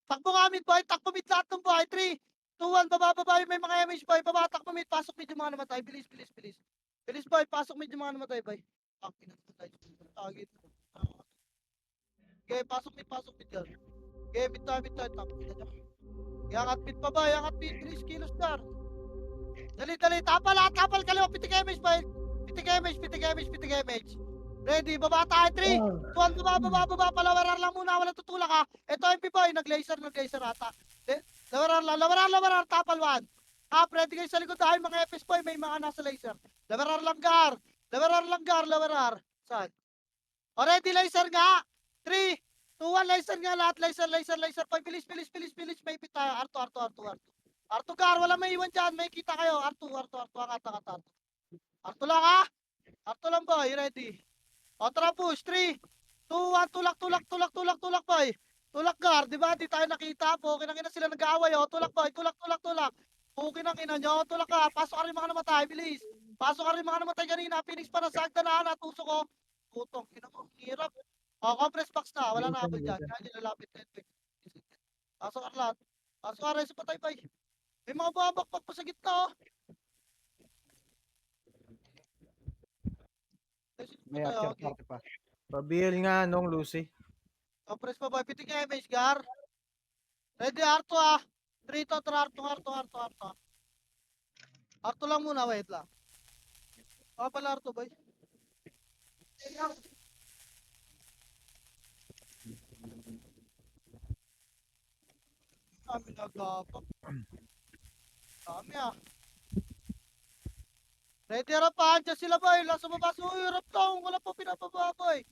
Takbo nga mid boy, takbo mid lahat ng boy, 3, 2, 1, baba, may mga image boy, baba, takbo mid, pasok mid yung mga namatay, bilis. Bilis boy, pasok mid yung mga namatay boy. Ang pinatay, target. Okay, pasok mid yan. Okay, mid tayo, tapos na. Yangat mid pa ba, bilis, kilos dar. Dali, tapal kaliwa, pitik image boy. Pitik image. Ready, baba tayo, 3, 2, 1, baba, palawarar lang muna, wala tutulak ha. Ito MP boy, nag-laser ata. Lawarar, tapal 1. Up, ready kayo sa likod dahil mga FS boy, may mga nasa laser. Lawarar lang gar. Saan? Already, laser nga. 3, 2, 1, laser nga lahat. Laser. Boy, bilis. May pita. Arto gar, wala may iwan dyan. May kita kayo. Arto. Angat. Arto lang ha. Arto lang boy, ready. O tara push, 3, 2, 1, tulak boy. Tulak gar, di ba? Di tayo nakita po. Kinangina sila nag-aaway. O, tulak boy, tulak. Okay nang ina nyo. Tulak ka. Pasok ka rin mga namatay. Bilis. Kanina. Phoenix pa na sa hagdanan. Tuso ko. Putong. Ina mo. Hirap. O, compress box na. Wala na habol dyan. Kaya nyo lalapit. Pasok ka lahat. Pasok ka rin sa patay bay. May mga babakbak pa sa gitna. May after party pa. Pabil nga nung Lucy. Compress pa boy. Pitik nga image gar. Ready, Arto ah. 3 to, Arto. Arto lang muna, wait lang. Pala Arto, boy. Kami nagapap. Kami ah. Ready, harapan. Diyan sila, boy. Lang sumabas. Uy, harap lang. Wala pa pinapaba, boy.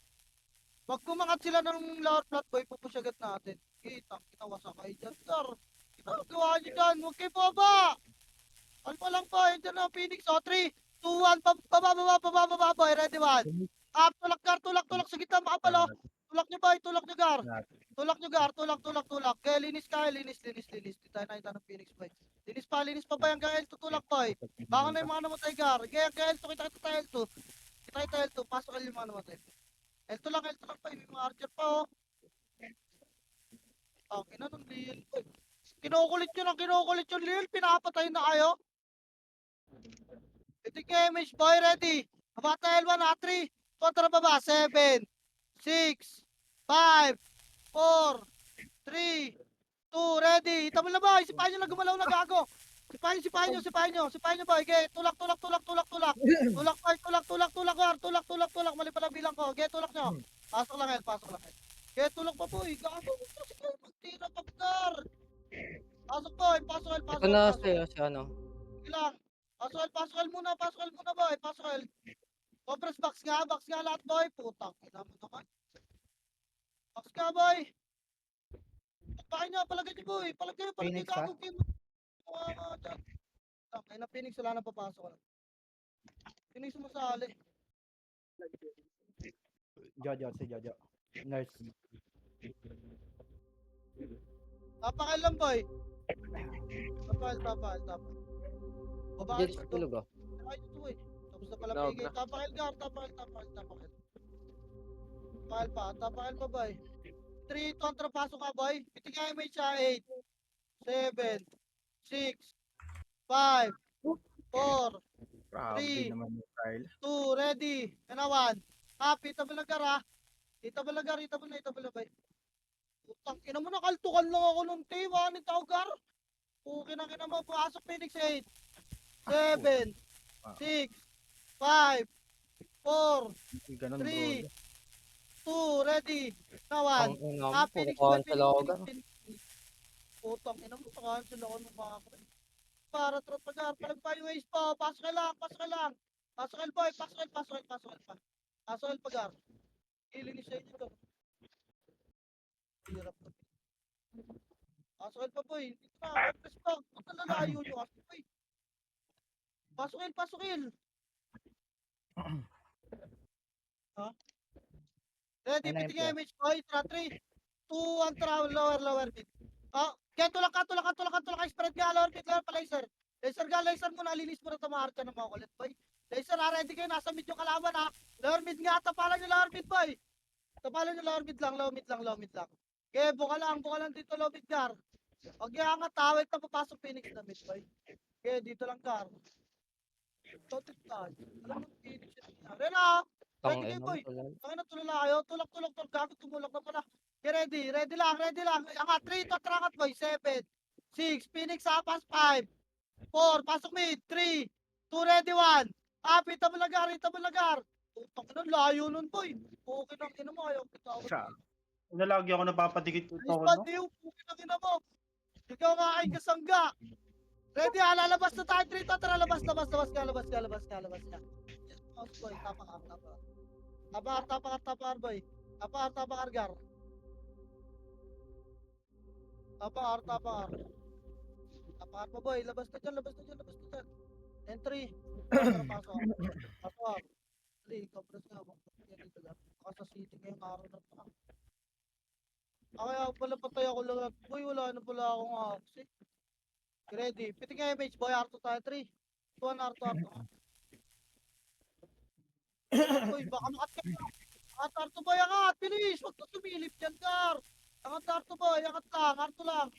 Pag kumangat sila ng lower flat, boy, pupush agad natin. Kita wasak kayo dyan, sir. Ginagawa nyo dyan. Huwag kayo baba. Alpa lang po, yun dyan na, Phoenix. O, 3, 2, 1, baba, boy. Ready, 1. Up, tulak, gar, tulak. Sa gitna, makapalo. Tulak nyo, boy. Tulak nyo, gar. Tulak. Kaya linis. Di tayo nakita ng Phoenix, boy. Linis pa, boy. Hanggang L2, tulak, boy. Baka na yung mga namatay, gar. Kaya L2, kita tayo L2. Pasok kayo yung mga namatay. L2 lang, boy. May mga archer pa, oh. Okay na, nung Lil, boy. Kinukulit yung Lil. Pinapatay na kayo. Pitik nga image boy, ready. Abata L1 ha, 3, kontra baba, 7, 6, 5, 4, 3, 2, ready. Itabol na boy, sipahin nyo na gumalaw na gago. Sipahin nyo boy, okay, tulak. Tulak boy, mali pala bilang ko, okay, tulak nyo. Pasok lang. Okay, tulak pa boy, gago. Magtira pagkar. Pasok boy, Ito na si ano. Ilang. Pasok L muna boy. Compress box nga lahat boy. Putang ina mo naman. Box nga boy. Pagpakin nyo, palagay nyo boy. Phoenix, ha? Ay na Phoenix, wala na papasok. Phoenix sumasali. Si Jojo. Nurse. Tapakal lang boy. Tapakal. Baba Diyan sa tulog ah. Ay, ito eh. Tapos na pala Naog pigay. na. Tapakal. Tapakal pa boy. 3, kontra pasok ka boy. Pitigay mo siya 8, 7, 6, 5, 4, Grabe Three. naman yung Kyle. 2, ready. And a 1. Happy, tabalagar ha. Itabalagar, itabalagar. Putang ina mo, nakaltukan lang ako nung tiwa ni Taugar. Okay na kina mo, pasok Phoenix 8. 7, 6, 5, 4, Hindi ganun, 3, bro. 2, ready. Na 1. Ang ina mo, Ah, puro Phoenix, cancel ako gan. Phoenix. Putang ina mo, cancel ako nung mga para tropagar, palagpay yung ace po, pasok ka lang. Pasok ka boy, pasok ka pa. Pasok ka pagar. Ilinis sa inyo to. Hirap to. Pasok ka pa boy, hindi na, press pa. Ba't nalalayo nyo kasi boy? Pasok ka. Ha? Ready, Ano yung piting image boy, 3, 2, 1, lower mid. Kaya tulak ka, spread ka, lower mid, lower pa laser. Laser muna, linis mo na tamaharap ka ng mga kulit boy. Laser ready kayo, nasa mid yung kalaban ha. Lower mid nga, tapalan nyo lower mid boy. Tapalan nyo lower mid lang. Okay, buka lang dito low mid gar. Huwag yung angat ha, wait na papasok Phoenix na mid boy. Okay, dito lang gar. Totik tayo. Alam mo, Phoenix yun. Ren ha. Tang Ready kayo ina mo, boy. tulad. Tangin na tulala kayo. Tulak. Gago tumulak na pala. Okay, ready lang. Angat, 3, tatrakat boy. 7, 6, Phoenix ha, pass 5, 4, pasok mid, 3, 2, ready 1. Happy, tabalagar. Putang ina, layo nun boy. Okay lang, ina mo, ayaw kita ako. Siya. Nalagi ako napapadikit ko Alis ako, pa, no? Dio, okay lang, ina mo. Ikaw nga ay kasangga. Ready ha, lalabas na tayo, 3, tara, labas ka. Yes, boy, tapakar, boy. Tapakar, gar. Tapakar mo, boy. Labas na dyan. Entry. Pasok. Dali, compress nga ako. Yan dito lang. Ako sa city ngayong araw na pa. Kaya pala patay ako lang. Boy, wala na pala akong axe. Ready. Piting nga image, boy. R2 tayo. 3, 2, 1, R2. Boy, baka makat ka. Angat R2 boy, angat. Bilis. Huwag na sumilip dyan, Gar. Angat R2 boy. Angat lang.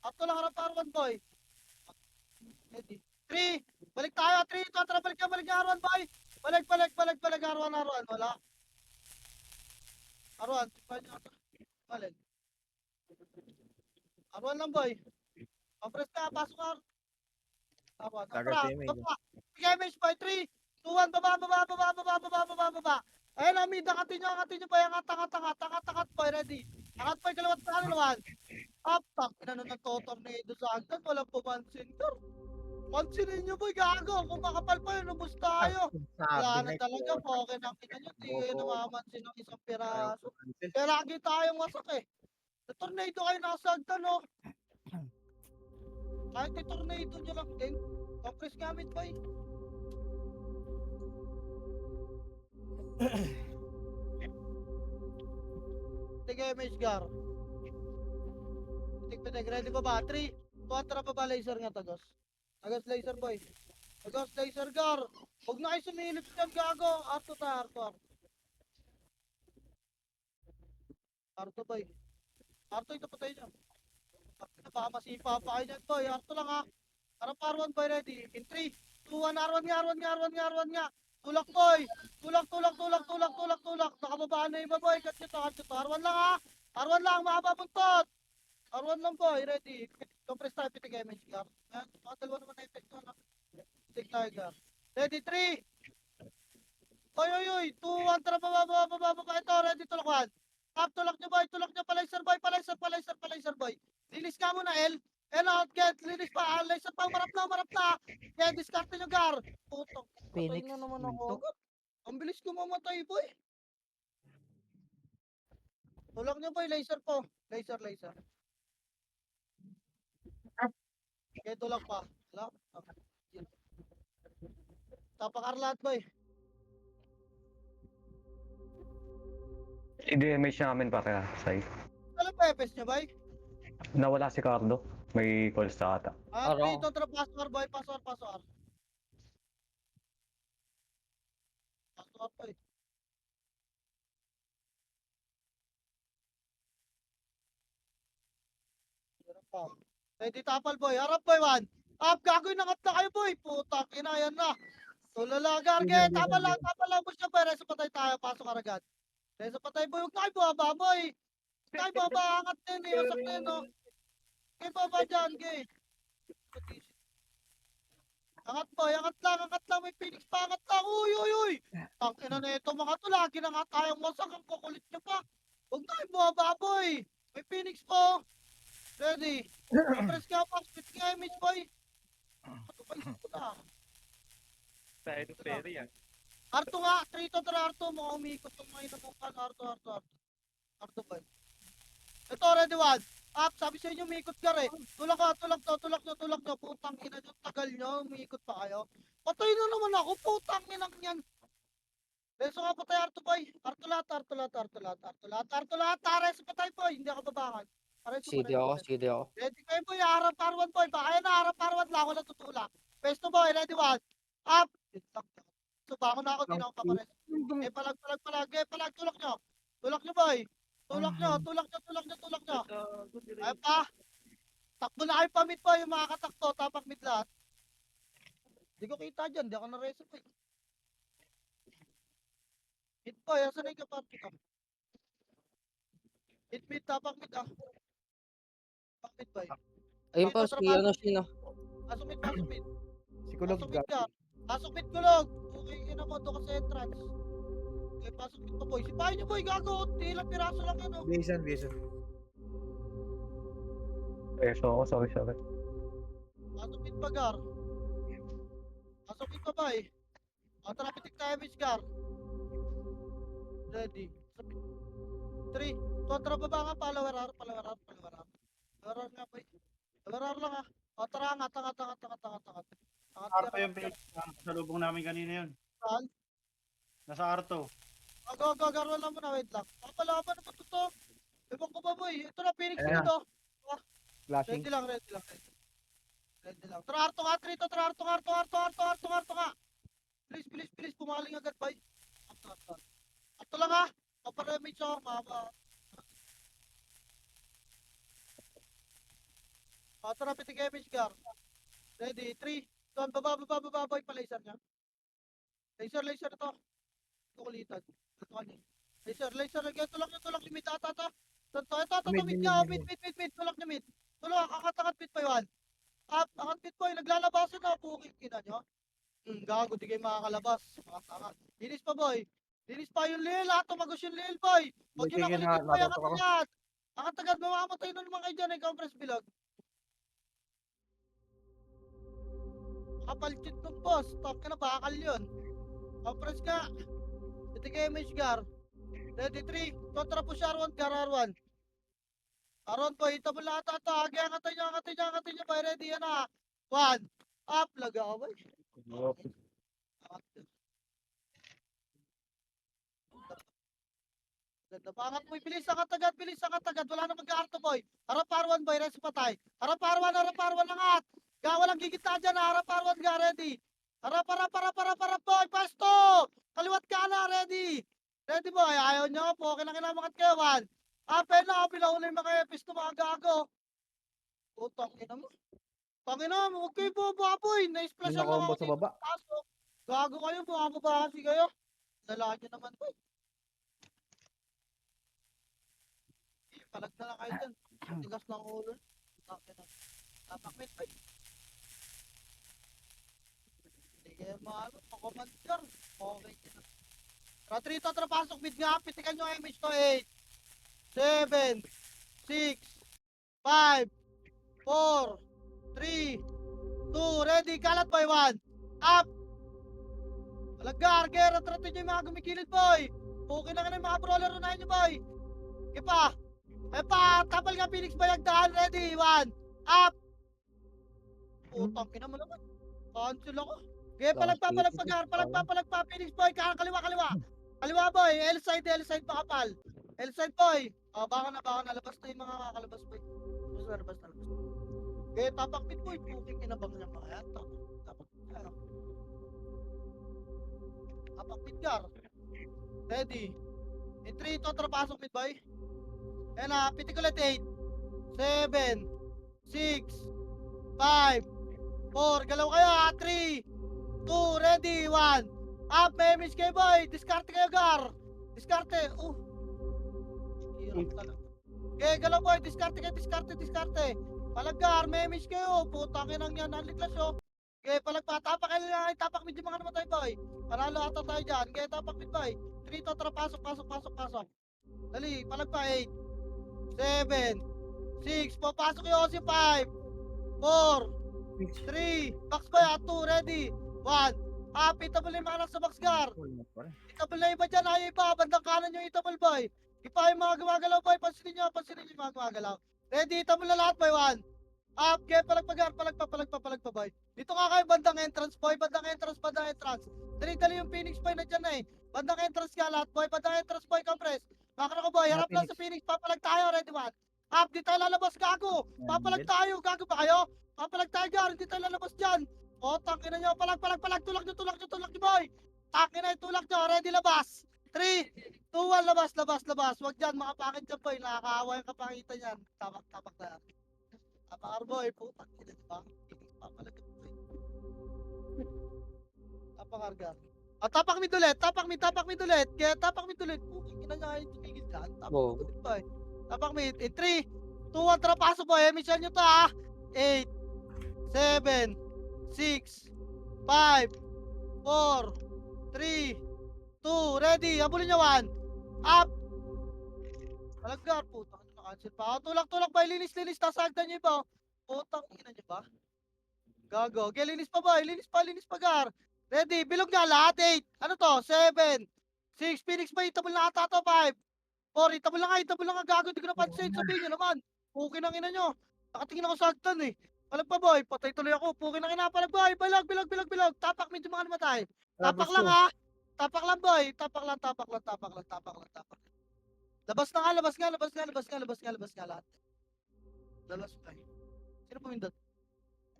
R2 lang. Harap R1 boy. Ready. 3. Balik tayo. 3. Tatra, balik ka R1 boy. Balik R1. Wala. R1. Balik. R1 lang boy. Compress ka. Pasok R. R1. Tagal Tatra. si Emil. Baba. Sige, image boy. 3, 2, 1. Baba. Ayun na, mid. Angatin nyo boy. Angat boy. Ready. Angat boy. Kalawat pa. 1. Up. Tak. Ano nang tornado sa agad. Walang pumansin. Pansinin nyo boy. Gago. Kung makapal pa yun. Ubus tayo. Wala na talaga. Okay na kita nyo. Di kayo namamansin ng isang piraso. Kaya lagi tayong wasak eh. Sa tornado kayo nasagdan oh. Kahit i-tornado nyo lang din. Compress gamit boy. Sige, Miss Gar. Pitik, ready pa ba? 3, 2, tara pa ba laser nga tagos? Tagos laser boy. Tagos laser Gar. Huwag na kayo sumilip dyan, gago. Arto ta, Arto boy. Arto, ito patay niya. Baka masipa pa kayo dyan boy. Arto lang ha. Harap R1 boy, ready. In 3, 2, 1, R1 nga. Tulak boy. Tulak. Nakababa na iba boy. Cut nyo to. R1 lang ha. R1 lang, mahaba buntot. R1 lang boy, ready. Compress tayo, pitik image gar. Mga dalawa naman na effect na. Pitik tayo gar. Ready, 3. Oy. 2, 1, tara, baba. Ito, ready, tulak 1. Tulak nyo, palaser boy. Linis ka muna, L. Out, get, linis pa. Laser pa, marap na. Kaya, discard nyo, gar. Putong. Patay na naman ako. Ang bilis ko mamatay, boy. Tulak nyo, boy, laser po. Laser. Kaya tulak pa. Wala. Tapakar lahat, boy. I-DMH namin para side. Alam pa, EPS nyo, boy? Nawala si Cardo. May calls na ata. Okay, ito, tara, pasok, boy. Pasok. Pasok, boy. Ready, tapal, boy. Harap, boy, 1. Up, gagawin na kayo, boy. Putak, ina, yan na. Tulala, Garge. Tama lang mo siya, pero sa patay tayo. Pasok ka agad. Sa patay boy, huwag tayo baba, boy. Huwag tayo baba, angat na yun, wasak na yun, no. Kaya baba dyan, gay. Angat boy, angat lang, may Phoenix pa, angat lang. Uy. Tangina na ito, mga to, lagi na nga tayong wasak, ang kukulit nyo pa. Huwag tayo baba, boy. May Phoenix po. Ready. Press ka pa, split nga image, boy. Ano ba isa ko na? Tayo ng pera yan. Arto nga, 3 to 3 Arto, mga umikot yung mga inamukan, Arto ba? Ito, ready one. Up, sabi sa inyo, umikot ka rin. Tulak nyo, putang ina nyo, tagal nyo, umikot pa kayo. Patay na naman ako, putang ina yan. Beso nga patay, Arto boy. Arto lahat, Tares, patay boy, hindi ako babangan. CD ako, CD ako. Ready kayo boy, harap parwan boy, baka yan na, harap parwan lang, ako natutulak. Besto boy, ready one. Up. So, bako na ako, di na ako papares. Palag, tulak nyo. Tulak nyo, boy. Tulak nyo. Ay pa. Takbo na kayo pa mid, boy, yung mga katakto, tapak mid lahat. Di ko kita dyan, di ako na-reso, boy. Mid, boy, asan na yung kapatid ka? Mid, tapak mid, ah. Tapak mid, boy. Ayun po, si ano, Shino. Pasok mid. Si Kulog Pasok mid Gar. ka. Pasok mid kulog. Okay, yun ako doon ka sa entrance. Okay, pasok mid pa boy. Sipahin niyo boy, gago. Ilang piraso lang yan oh. Basin. Reso ako, sorry. Pasok mid pa gar. Pasok mid pa boy. O, tara pitik tayo Miss Gar. Ready. 3. Kontra baba nga, follower R. Follower nga boy. Follower R lang ah. O, tara, angat. Arto yung pinagsalubong namin kanina yun. Saan? Nasa Arto. Go, garo lang muna, wait lang. Papalaban na ba ito? Ewan ko ba boy? Ito na, Phoenix Ayan. dito. Flashing. Ready lang. Tara, Arto nga, Trito. Tara, Arto nga. Please, pumaling agad, boy. Arto lang ha. Paparamage ako, mama. Tara, pitig image gar. Ready, 3. Doon, baba, boy, pa-laser niya. Laser ito. Kukulitan. Ito kanina. Laser, tulak yung mid, ata. Ito, mid niya, mid, tulak niya mid. Tulak, angat mid pa yun. Up, angat mid boy, naglalabasan na, bukit kina nyo. Gago, di kayo makakalabas. Angat. Linis pa boy. Linis pa yung Lil, tumagos yung Lil boy. Huwag yun ako linis boy, angat agad. Angat agad, mamamatay na naman kayo dyan, compress bilog. Kapalchit ng boss, top ka na, bakal yun. Compress ka. Ito kayo image gar. Ready 3, kontra po siya R1, gar R1. R1 boy, ito mo lahat ata. Angatan nyo boy, ready yan na. 1, up, laga ka boy. Ganda pa, angat boy, bilis, angat agad. Wala na mag-aarto boy. Harap R1 boy, rest patay. Harap R1, angat. Walang gigita dyan, harap R1 ga, ready. Harap boy, pasto. Kaliwat ka na, ready. Ready boy, ayaw nyo po, kinangat kayo, 1. Na, pinauna yung mga epis to mga gago. Putang ina mo. Tangina mo, huwag kayo boy. Na-splash lang Nakakombo ako sa baba. pasok. Gago kayo, bumababa kasi kayo. Dalaan nyo naman boy. Palag na lang kayo dyan. Tigas ng ulo. Tapakmit boy. Hindi kayo maalo, pakomandar. Okay ka. Ratrito, pasok mid nga, pitikan nyo image to 8, 7, 6, 5, 4, 3, 2, ready, kalat boy, 1, up! Talaga, Arger, ratrato nyo yung mga gumigilid boy! Okay na ka na yung mga brawler na nyo boy! Ipa! Tapal nga Phoenix boy, agdaan, ready, 1, up! Putang ina mo naman, cancel ako. Okay, palagpa, Phoenix boy, kaliwa. Kaliwa boy, L-side makapal. L-side boy. Baka na, labas na yung mga kakalabas boy. Labas na. Okay, tapak mid boy, puking kinabang niya mga yan. Tapak mid gar. Ready. In 3, pasok mid boy. Ayan na, pitik ulit 8, 7, 6, 5, 4, galaw kayo ha, 3, 2, ready, 1. Up, may miss kayo boy. Diskarte kayo, Gar. Diskarte. Hirap talaga. Okay, galaw boy. Diskarte kayo, diskarte. Palaggar, may miss kayo. Putang inang yan, naliglas oh. Okay, palagpa. Tapak kayo lang. Tapak mid yung mga namatay boy. Panalo ata tayo dyan. Okay, tapak mid boy. 3 to, tara, pasok. Dali, palagpa. 8, 7, 6, papasok yung Aussie 5, 4, 3, box boy, 2, ready, 1, itable na yung mga anak sa box gar, itable na iba dyan, ayaw iba, bandang kanan yung itable boy, ipa yung mga gumagalaw boy, pansinin nyo yung mga gumagalaw, ready, itable na lahat boy, 1, kaya palagpa boy, dito nga kayo bandang entrance boy, bandang entrance, dali yung Phoenix boy na dyan eh, bandang entrance ka lahat boy, bandang entrance boy, compress, makara ko boy, harap lang sa Phoenix, papalag tayo, ready, 1, di tayo lalabas, gago! Papalag tayo, gago ba kayo? Papalag tayo dyan, hindi tayo lalabas dyan! O, tangina nyo, palag, tulak nyo, boy! Tangina yung tulak nyo, ready, labas! 3, 2, 1, labas! Huwag dyan, makapakit dyan, boy, nakakaawa yung kapakitan yan. Tapak na yan. Tapakar, boy, putang ina, diba? Papalag ka, boy. Tapakar, gar. Tapak mid ulit! Kaya tapak mid ulit. Ina nga yung tumigil dyan. Tapak mid ulit, boy. Tapak mid. In 3, 2, 1, tara pasok boy. Mission nyo to 8, 7, 6, 5, 4, 3, 2, ready. Habulin nyo 1. Up. Palaggar. Putang ina, cancel pa. Tulak boy. Linis. Tasagdan nyo iba. Putang ina nyo ba? Gago. Okay, linis pa boy. Linis pa gar. Ready. Bilog na lahat. 8. Ano to? 7, 6. Phoenix ba? Itabol na ata to. 5. 4, itabol lang nga, gago, di ko napansin, sabihin nyo naman. Pukin ang ina nyo. Nakatingin ako sa agtan eh. Palag pa boy, patay tuloy ako. Pukin ang ina, palag boy, bilog. Tapak medyo mga namatay. Tapak lang ha. Tapak lang boy. Tapak lang. Labas nga lahat. Labas boy. Sino pumindot?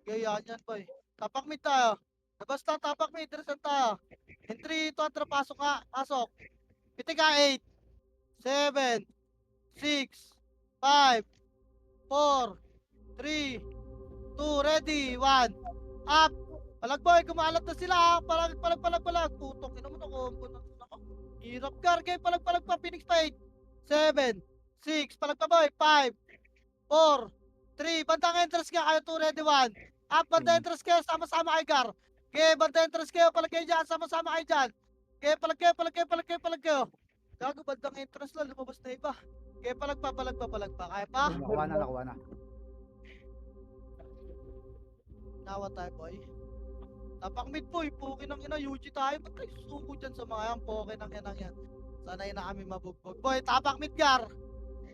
Gayaan yan boy. Tapak mid tayo. Labas na, tapak mid, reset tayo. Entry, ito, pasok ka. Pasok. Pitik ka, 8. 7, 6, 5, 4, 3, 2, ready, 1, up, palag boy, kumalat na sila, palag, putok, ino mo na ko, hirap gar, kay palag pa, Phoenix pa, 8, 7, 6, palag pa boy, 5, 4, 3, bandang entrance ka, kayo 2, ready, 1, up, bandang entrance kayo, sama-sama kayo gar, kay bandang entrance kayo, palag kayo dyan, sama-sama kayo dyan, kay palag kayo, gago, bandang entrance lang, lumabas na iba. Kaya palag pa. Kaya pa? Nakuha na. Nawa tayo, boy. Tapak mid, boy. Pukin ang ina. UG tayo. Ba't tayo susuko dyan sa mga yan? Pukin ang ina yan. Sanay na kami mabugbog. Boy, tapak mid, gar.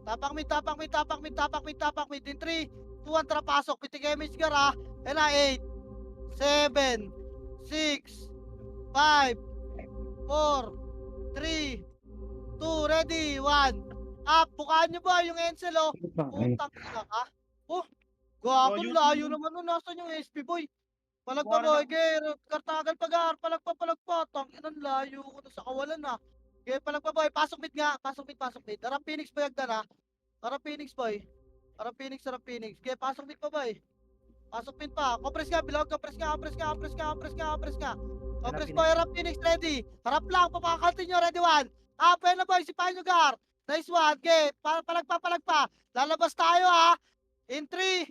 Tapak mid. In 3, 2, 1, tara pasok. Pitig image, gar, ha. Yan na, 8, 7, 6, 5, 4, 3, 2, ready, 1, up, bukaan nyo ba yung Encel, oh? Putang ina ka. Oh, gago, layo naman nun, nasan yung SP, boy? Palag pa, boy, kartagal pagar, palag pa, tang inang layo ko na sa kawalan, palag pa, boy, pasok mid. Harap Phoenix, boy, agdan, Harap Phoenix, boy. Harap Phoenix. Pasok mid pa, boy. Pasok mid pa, compress ka, bilog, compress ka. Compress, boy, harap Phoenix, ready. Harap lang, papakaltin nyo, ready, 1. Pwede na boy, sipahin nyo gar. Nice one, okay. Palag pa. Lalabas tayo In 3,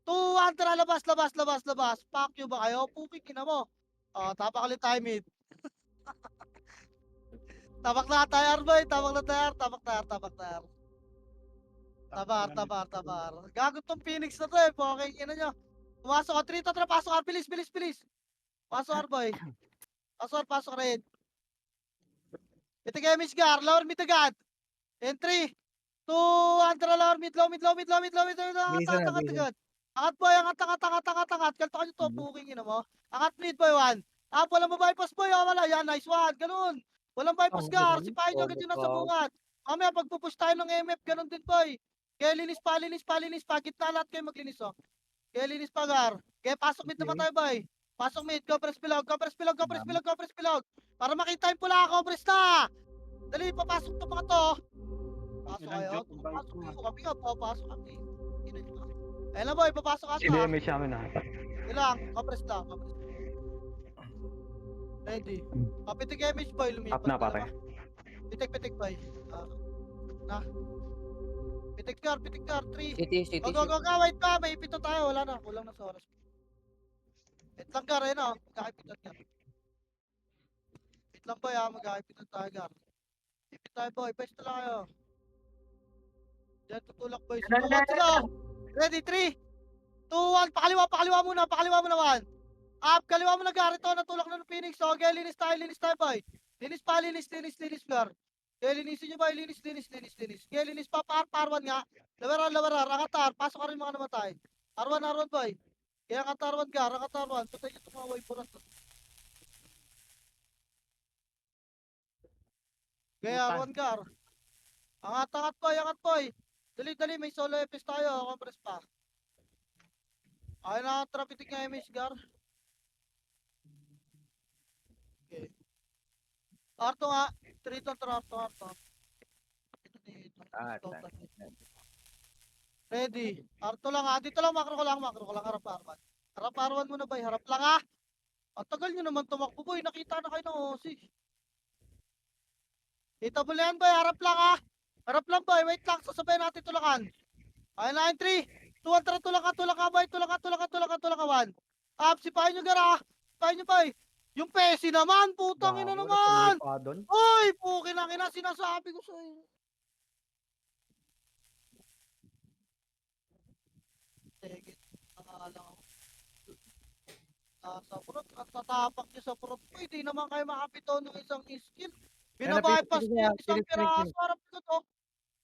2, 1, tara labas. Fuck you ba kayo? Puking ina mo. Tapak ulit tayo mid. Tapak na tayo, boy. Tapak. Tabar. Gago tong Phoenix na to eh. Puking ina nyo. Pumasok ka, 3 to, tara, pasok ka. Bilis. Pasok ka, boy. Pasok rin. Itigay miss gar, lower mid agad. In 3, 2, 1, tara lower mid. Angat. Angat boy, angat. Kalto ka nyo to, puking ina mo. Angat mid boy, 1. Walang bypass boy, wala. Yan, nice one, ganun. Walang bypass gar, sipahin nyo agad yun nasa bungat. Mamaya pagpupush tayo ng MF, ganun din boy. Kaya linis pa. Gitna lahat kayo maglinis, oh. Kaya linis pa gar. Kaya pasok mid naman tayo boy. Pasok mid, compress bilog. Para makita yung pula, compress na! Dali, papasok to mga to. Pasok kayo. Papasok kami. Ayun na boy, papasok ka. Si damage namin Ilang, compress lang. Ready. Pitik image boy, lumipat Up na, ka pare. ba? Pitik boy. Na. Pitik car, 3. City, city, Go, city. wait pa, may ipito tayo, wala na, kulang na sa oras. Wait lang car, ayun magkakapitan car. Wait lang boy magkakapitan tayo car. Ipit tayo boy, pwesto lang kayo. Diyan tutulak boy, subukan sila. Ready, 3, 2, 1, pakaliwa muna, 1. Up, kaliwa mo na gar, ito, natulak na ng Phoenix, okay, linis tayo boy. Linis car. Okay, linisin nyo boy, linis. Okay, linis pa, parwan nga. Lawarar, rangatar, pasok ka rin mga namatay. Arwan boy. Kaya rangatarwan ka, patay nyo tumaway purat. Kaya arwan ka. Angat boy. Dali, may solo FS tayo, compress pa. Ayun na, traffic nga image gar. Okay. Arto nga, 3 to Arto. Ready. Arto lang dito lang, makro ko lang, harap arwan. Harap arwan muna boy, harap lang Ang tagal nyo naman tumakbo boy, nakita na kayo ng OC. Kita mo yan boy, harap lang Harap lang boy, wait lang, sasabayin natin tulakan. Ayun na, 3, 2, 1, tara tulak ka boy, tulak ka 1. Sipahin nyo gara, sipahin nyo boy. Yung pesi naman, putang ina Gago, naman. natuloy pa doon. Oy, pukin na ina, sinasabi ko sa'yo. Sige, nakakala ko. Sa purot, at tatapak nyo sa purot ko, hindi naman kayo makapito ng isang skill. Binabypass nyo yung isang piraso, harap ko to.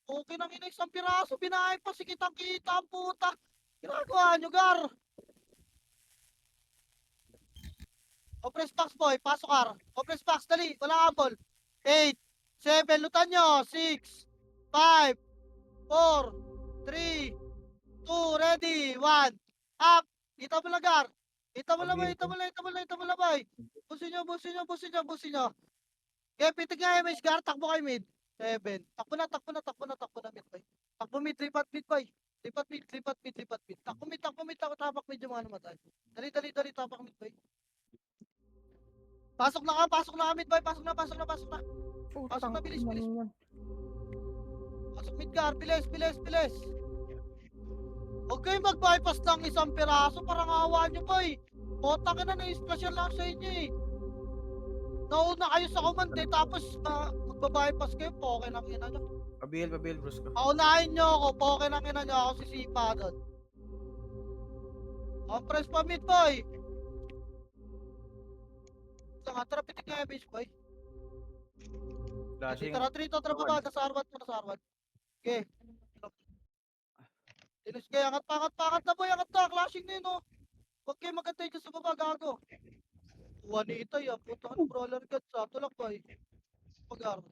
Okay nang ina isang piraso, binabypass, kitang-kita ang puta. Ginagawa nyo, gar. Opress box boy, pasok kar. Opress box, dali, wala habol. 8, 7, lutan nyo. 6, 5, 4, 3, 2, ready, 1. Up, kita mo lang gar. Kita mo lang boy. Busin nyo. Okay, pitig nga image gar, takbo kay mid. 7. Takbo na mid boy. Takbo mid, lipat mid boy. Lipat mid. Takbo mid, tapak mid yung mga namatay. Dali, tapak mid boy. Pasok na mid boy, pasok na. Pasok na, bilis. Pasok mid car, bilis. Huwag kayo mag-bypass ng isang piraso, parang awa nyo boy. Bota ka na, na-special lang sa inyo Nauna kayo sa command tapos magbabypass kayo, poke ng ina nyo. Pabil, Brusco. Paunahin nyo ako, poke ng ina nyo, ako sisipa doon. Press pa mid boy. Tara, pitik nga image boy. Tara, 3 to, tara baba, nasa arwan. Okay. Tinis kayo, angat na boy, clashing na yun Huwag kayo magantay dyan sa baba, gago. Juanita puta ka brawler god sa tulak boy. Pagar.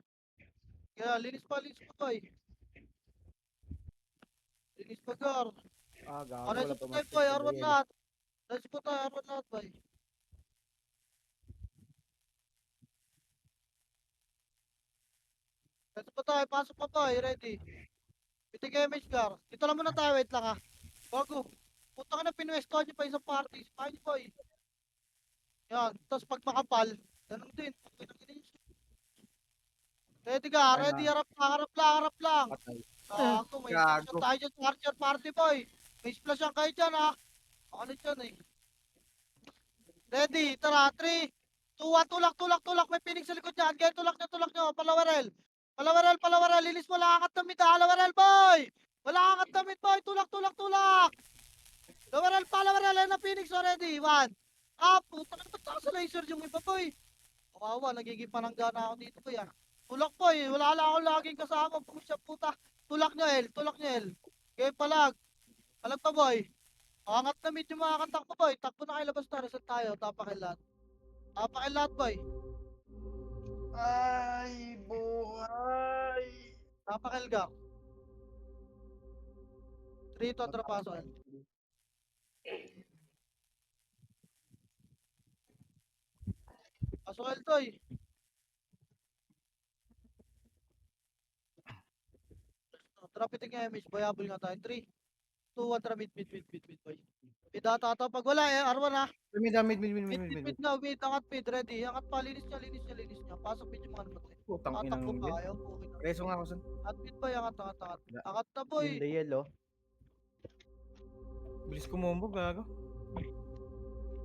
Kaya, linis pa boy. Linis pagar. Gago, Ano wala sa pa tayo mas boy, arwan lahat. Nasa po tayo, arwan lahat boy. Nasa po tayo, pasok pa boy, ready. Pitik image car. Dito lang muna tayo, wait lang Bago. Puta ka na, pinwesto nyo pa isang party. Sipahin nyo boy. Yan, tapos pag makapal, ganun din. Ready ka, ready, harap lang. Ako, may splash tayo dyan sa Archer Party boy. May splash kayo dyan Ano dyan Ready, tara, 3, 2, 1, tulak. May pinig sa likod dyan. Kaya tulak nyo. Palawarel, linis mo, wala angat na mid Lawarel boy. Wala angat na mid boy, tulak. Lawarel, ayun na Phoenix already. 1, up, puta ka na sa laser yung iba boy. Kawawa, nagiging pananggana ako dito boy Tulak boy, wala lang ako laging kasama. Pumusya puta. Tulak nyo El. Okay, palag pa boy. Angat na mid yung mga kantak boy. Takbo na kayo labas na. Reset tayo. Tapakin lahat boy. Ay, buhay. Tapakil ka. 3 to trapaso El. Pasok El toy. Tara pitik nga image boy. Habol nga tayo. 3, 2, 1, tara mid boy. Mid ata to. Pag wala eh, R1 ha. Mid, mid, mid, mid, mid, mid, mid. Mid na, mid. Angat mid, ready. Angat pa, linis niya. Pasok mid yung mga namatay. Putang ina Tatakbo ng pa, mid. ayaw po. Preso nga ako sa At mid boy, angat. Angat na boy. in the yellow. Bilis kumombo, gago.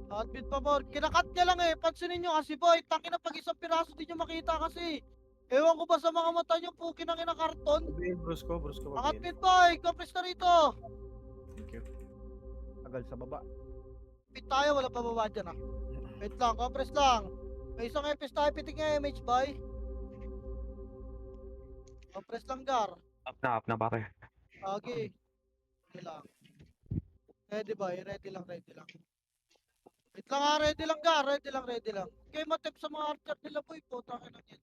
At mid pa boy. Kinakat niya lang eh. Pansinin nyo kasi boy. Tangin na pag isang piraso di nyo makita kasi. Ewan ko ba sa mga mata nyo po kinang karton. Brusko, Angat mid boy. Kapres na rito. Thank you. Tagal sa baba. Pit tayo, wala pa baba dyan ah. Wait lang, compress lang. May isang FS tayo, pitik nga MH boy. Compress lang gar. Up na pare. Okay. Okay lang. Ready boy, ready lang. Wait lang ah, ready lang gar, ready lang. Okay, matip sa mga archer nila boy, putang ina yan.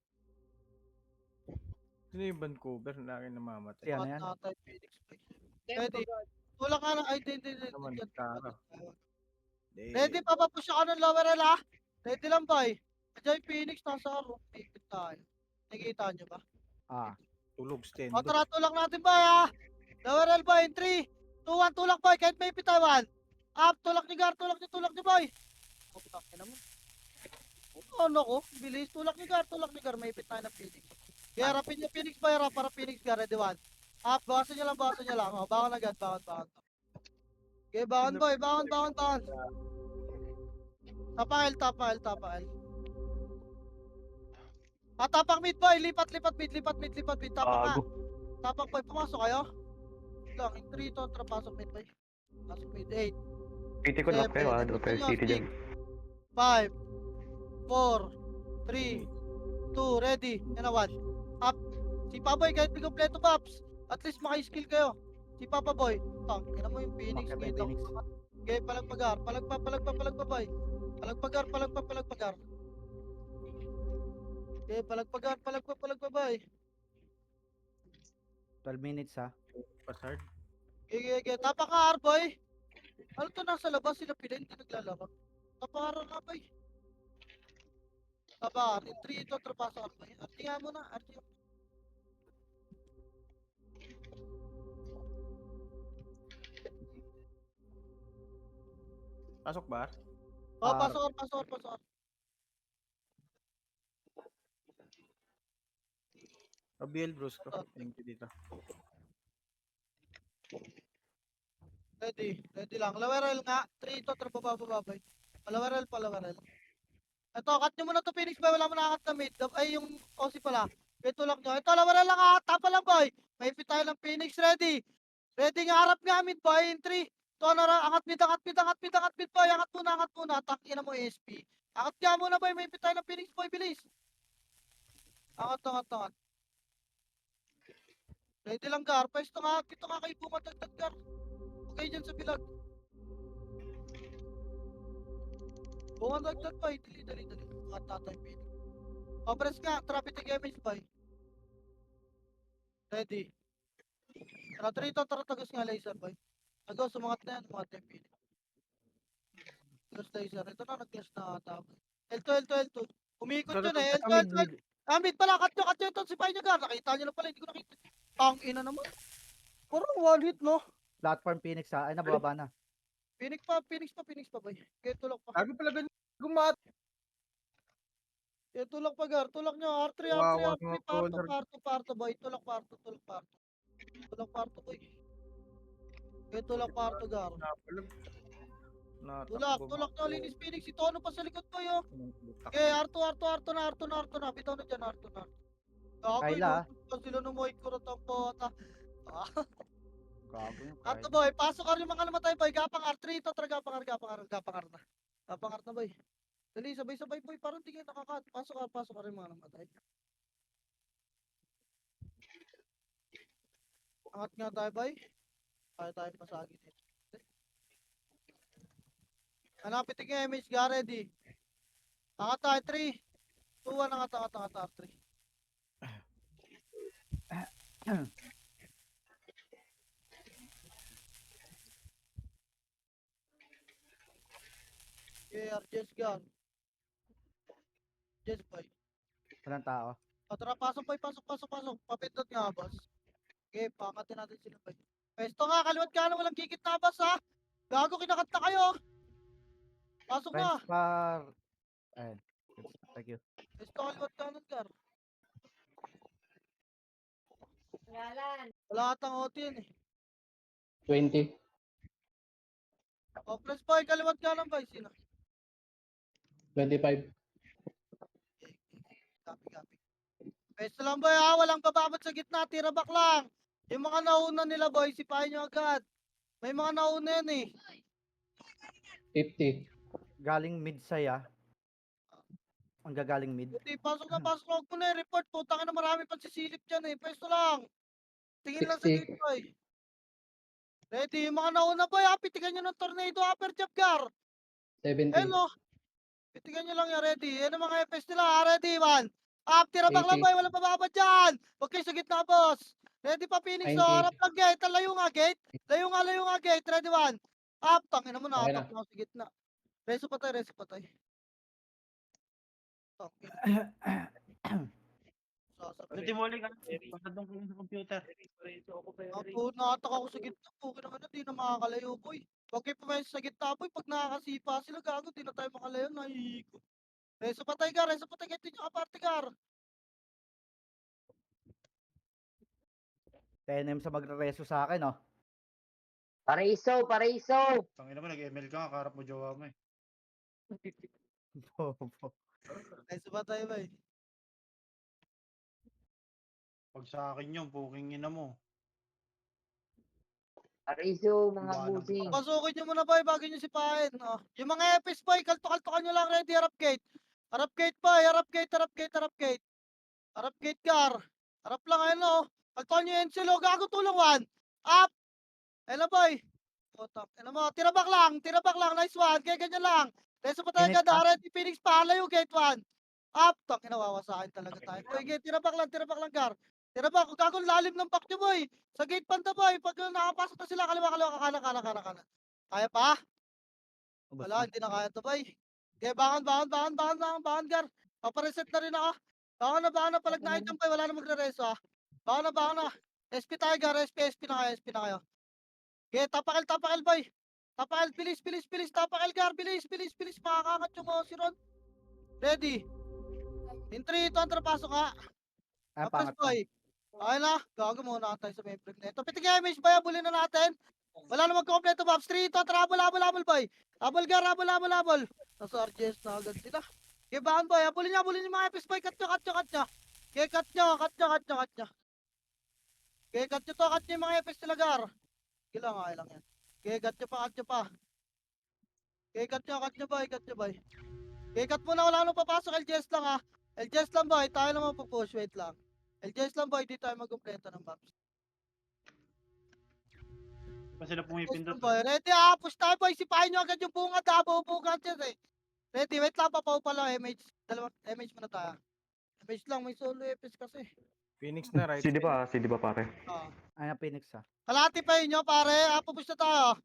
Sino yung Vancouver na akin namamatay? Ano yan? Phoenix boy. Ready. Tulak nga lang, ay hindi. Naman, Yan. tara. Ready, papapush ako ng lower L ah. Ready lang boy. Diyan yung Phoenix, nasa room. Pipit tayo. Nakikita nyo ba? Tulog, stand. O tara, tulak natin boy ah. Lower L boy, in 3, 2, 1, tulak boy, kahit may pitawan. Up, tulak ni Gar, tulak ni boy. Oh, takin naman. Ano ko? Bilis, tulak ni Gar, may ipit tayo ng Phoenix. Kaya harapin niyo Phoenix boy, harap para Phoenix Gar, ready 1. Up, bawasan niyo lang. O, bawan agad, bawan. Okay, bawan boy, bawan. Tapang L. Tapang mid boy, lipat mid. Tapang ka. Tapang boy, pumasok kayo. Lang, in 3 to, pasok mid boy. Pasok mid, 8. City ko na kayo Dr. City dyan. 5, 4, 3, 2, ready. Yan na 1. Up. Si Paboy, kahit di kompleto Paps. At least maka-skill kayo. Si Papa Boy. Tang, ina mo yung Phoenix. Bakit may Phoenix? Okay, palagpagar. Boy. Palagpagar. Okay, palagpa boy. 12 minutes ha. Pasard. Okay. Tapa ka, boy. Ano to, nasa labas sila pila, hindi naglalaro. Tapa ka nga, boy. Tapa, in 3 ito, trapasa ka, boy. Artihan mo na. Pasok ba? Oh, pasok. Abiel Brusco. Thank you dito. Ready lang. Lawerel nga. 3 ito, trapababa, boy. Palawerel. Ito, cut nyo muna to Phoenix, boy. Wala mo nakakat na mid. Ay, yung OC pala. Ito lang nyo. Ito, lawerel lang ha. Tapa lang, boy. May fit tayo ng Phoenix, ready. Ready nga, harap nga mid, boy. In 3. Ito, angat mid, boy. Angat muna. Takin na mo, ASP. Angat nga muna, boy. May fit tayo ng Phoenix, boy. Bilis. Angat. Ready lang, Gar. Pwesto nga. Dito nga kayo bumatagtag, Gar. Okay, dyan sa bilag. Bumatagtag, boy. Dali. Angat tatay, Phoenix. Press nga. Traffic damage, boy. Ready. Tara, tagas nga laser, boy. Agaw, sumangat na yan, mga tempi. Clash laser. Ito na, nag-clash na ata. L2. Umikot yun eh. L2. Mid pala, cut nyo ito. Sipahin nyo, Gar. Nakita nyo lang pala, hindi ko nakita. Ang ina naman. Parang one hit, no? Platform Phoenix ha. Ay, nababa na. Phoenix pa, boy. Kaya tulak pa. Sabi pala ganyan. Gumat. Kaya tulak pa, Gar. Tulak nyo. R3, Wawa mga parto, boy. Tulak parto, boy. Kaya tulak parto, Gar. Tulak nyo. Linis Phoenix. Ito ano pa sa likod, boy, oh. Okay, R2 na. Bitaw na dyan, R2 na. Kayla, Inuutos pa sila ng Moit ko ng pota. Gago yung R2 Kayla. boy, pasok ka rin mga namatay boy. Gapang R3 ito, gapang R na. Gapang R na boy. Dali, sabay boy, parang di kayo nakakat. Pasok ka rin mga namatay. Angat nga tayo boy. Tayo pasagi dito. Hanapit nga image, ga ready. Angat tayo, 3, 2, 1, angat R3. Jess gun. Jess boy. Walang tao. Tara, pasok. Papindot nga, boss. Okay, pangatin natin sila boy. Pwesto nga, kaliwat ka na walang gigit na, boss ha. Gago, kinakat na kayo. Pasok na. Friends par. Ayan. Thank you. Gusto kaliwat kanan, Gar. Wala atang OT yan eh. 20. O, press boy, kaliwat kanan ba? Sino? 25. Copy. Pwesto lang boy ha, walang bababad sa gitna, tira back lang. Yung mga nauna nila boy, sipahin nyo agad. May mga nauna yan eh. 50. Galing mid saya. Ang gagaling mid. Hindi, pasok na, huwag mo na report. Putang na marami pang sisilip dyan eh. Pwesto lang. Tingin lang sa 60. gate boy. Ready, yung mga nauna boy ha, pitigan nyo ng tornado upper jab gar. 70. Hello. Pitigan nyo lang yan, ready. Yan ang mga FS nila ha, ready man. Up, tira back lang 80. boy, walang bababad dyan. Huwag kayo sa gitna boss. Ready pa Phoenix, so 90. harap lang gate. Layo nga gate. Layo nga gate. Ready one. Up, tangin mo na. Okay na. Atak na ako sa gitna. Reso patay. Okay. Sasabi. Timoli ka. Pagkadong ko sa computer. Natak ako sa gitna. Okay na di na makakalayo boy. Huwag kayo pumayos sa gitna boy. Pag nakakasipa sila gago, di na tayo makalayo. Nahihiko. Reso patay. Ito nyo kaparte gar. 10M sa magre-reso sa akin, oh. Paraiso. Tangina mo, nag-ML ka nga, kaharap mo jowa mo eh. Bobo. Reso patay boy. Pag sa akin yun, puking ina mo. Paraiso, Iwanan ka. Pasukin nyo muna boy bago nyo sipahin. Oh. Yung mga FS boy, kaltukan nyo lang ready. Harap gate boy. Harap gate. Harap gate gar. Harap lang ayun oh. Kaltukan nyo yung Encelo. Gago tulong one. Up. Ayun na boy. Otak. Ayun mo. Tira back lang. Nice one. Kaya ganyan lang. Reso pa tayo Phoenix agad. pa. Ready Phoenix pa. Layo gate one. Up. Tak. Inawawasakin talaga tayo. Boy, gate. Tira back lang gar. Tira back. Gago lalim ng back nyo boy. Sa gate banda boy. Pag nakapasok na sila. Kaliwa. Kanan. Kaya pa? Ubos Wala, na. hindi na kaya to, bay. Okay, bangan, gar. Papareset na rin ako. Bangan na, palag na item, bay. Wala na magre-reso, ah. Bangan na. SP tayo, gar. SP na kayo. Okay, tapakil, bay. Tapakil, bilis. Tapakil, gar. Bilis. Makakakat yung si Ron. Ready. In 3, 2, pasok ka. Ah, Tapos, pangat na. boy. Okay na. Gago muna tayo sa may break na ito. Pitig image, bay. Abulin na natin. Wala na magkompleto, Babs. 3, 2, habol, boy. Habol. Nasa RGS na agad sila. Okay, bahan, boy. Habulin yung mga FS, boy. Cut nyo. Okay, cut nyo. Okay, cut nyo yung mga FS nila, gar. Ilang yan. Okay, cut nyo pa. Okay, cut nyo, boy. Okay, cut muna. Wala nang papasok. LGS lang, ha. LGS lang, boy. Tayo naman pupush. Wait lang. LGS lang, boy. Di tayo magkompleto ng Babs. Di pa sila pumipindot. Boy, ready ah, push tayo boy, sipahin nyo agad yung bungad ah, bubungad yan eh. Ready, wait lang, papaw pala, MH, dalawang MH muna tayo. MH lang, may solo FS kasi. Phoenix na right. CD ba pare? Ah. Ayan, Phoenix, ah. Kalati pa yun nyo pare, push na tayo.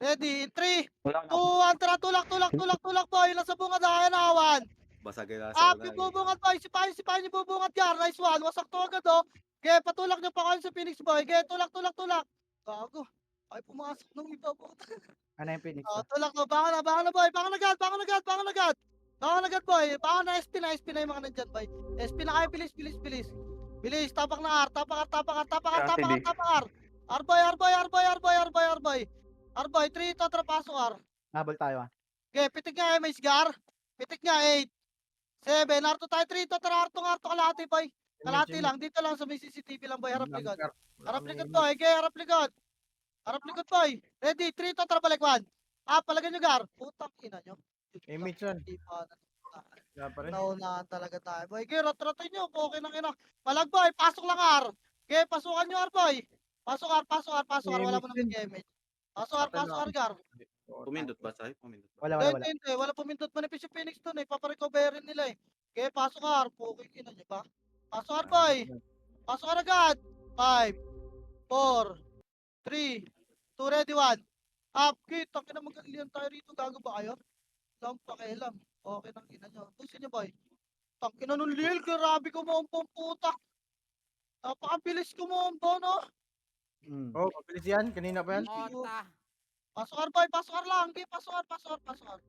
Ready, in 3, 2, Wala 1, tara, tulak boy, nasa bungad ah, yan awan. Basagin na Yung bubungad boy, sipahin yung bubungad gar, nice one, wasak to agad oh. Okay, patulak nyo pa kayo sa Phoenix boy, okay, tulak. Gago, ay pumasok ng iba po. Ano yung Phoenix, Oh, ah? tulak na, bangan na boy, bangan agad. Bangan agad boy, bangan na SP na yung mga nandyan boy. SP na kayo, bilis. Bilis, tapak na R. Arboy, 3, to, pasok R. Nabol tayo, ah. Okay, pitik nga MH gar. Pitik nga 8, 7, R2 tayo, 3, to, tara, R2 kalahati boy. Kalahati lang, dito lang sa may CCTV lang boy, harap likod. Harap likod boy, okay, harap likod boy. Ready, 3, to, tara, balik 1. Palagyan nyo gar. Putang ina nyo. Image yan. Kaya pa rin. Naunahan talaga tayo boy. Okay, rat-ratin nyo. Okay na ina. Palag boy, pasok lang R. Okay, pasukan nyo R boy. Pasok R. Wala mo naman damage. Pasok R gar. Pumindot ba, Sai? Wala. Hindi. Wala pumindot. Manipis yung Phoenix dun eh. Paparecoverin nila eh. Okay, pasok R. Okay, ina nyo ba? Pasok R boy. Pasok R agad. 5, 4, 3, 2, ready 1. Upkit, ang ina mag-alian tayo rito. Gago ba kayo? Pakialam. Okay nang ina nyo. Pusin nyo boy. Tangina nung Lil, grabe kumombo ang puta. Napakabilis kumombo, no? Mm. Oh, mabilis yan. Kanina pa yan. Ota. Pasok R boy, pasok R lang. Okay, pasok R, pasok R, pasok R.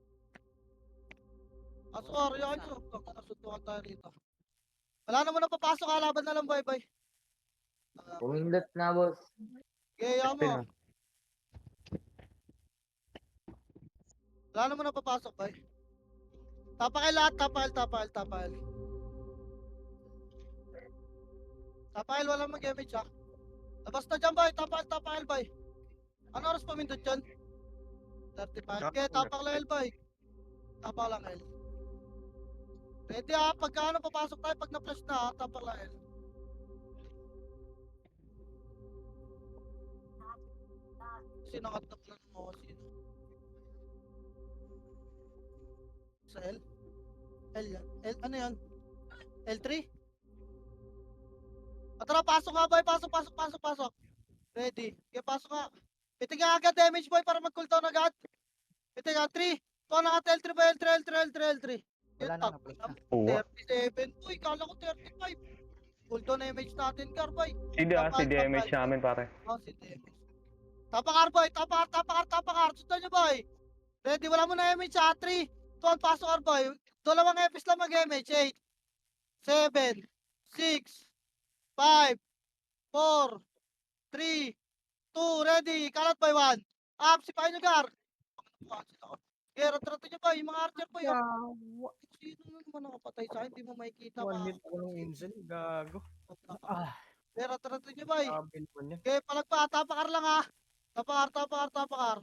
Pasok R, yan yun. Nasutukan tayo dito. Wala naman na papasok, laban na lang, boy. Pumindot na, boss. Kaya mo. Wala naman na papasok, boy. Tapakil lahat, tapakil. Tapakil, walang mag-damage, ha. Labas na dyan, boy. Tapakil, boy. Ano oras pamindot dyan? 35. Okay, tapak lang, L, boy. Tapak lang, L. Ready, ha. Pagka ano, papasok tayo. Pag na-flash na, ha. Tapak lang, L. Sino kataplan mo? Sino? Sa L? L yan? L, ano yan? L3? Tara, pasok nga, boy. Pasok. Ready. Okay, pasok nga. Pitig nga agad damage, boy, para mag-cooldown agad. Pitig nga, 3. Ito na ka, L3 ba? L3. Wala na na-flash na. Oo. 37, boy. Kala ko 35. Cooldown damage natin, Gar, boy. Si damage namin pare. Oh, si damage. Tapakar, boy. Tapakar. Sundan nyo, boy. Ready, wala mo na damage sa 3. Tuwan, pasok, Gar, boy. Dalawang epis lang mag-damage. 8, 7, 6, 5, 4, 3, 2, ready. Kalat, boy, 1. Up, sipahin nyo, Gar. Kaya, ratrato nyo, boy. Yung mga archer, boy. Oh. Sino na naman nakapatay sa akin? Hindi mo makikita, One pa. hit ako ng Inzel. Gago. Kaya, ratrato nyo, boy. Sabi naman yan. Okay, palagpa, tapakar lang, ha. Tapakar. Tapakar,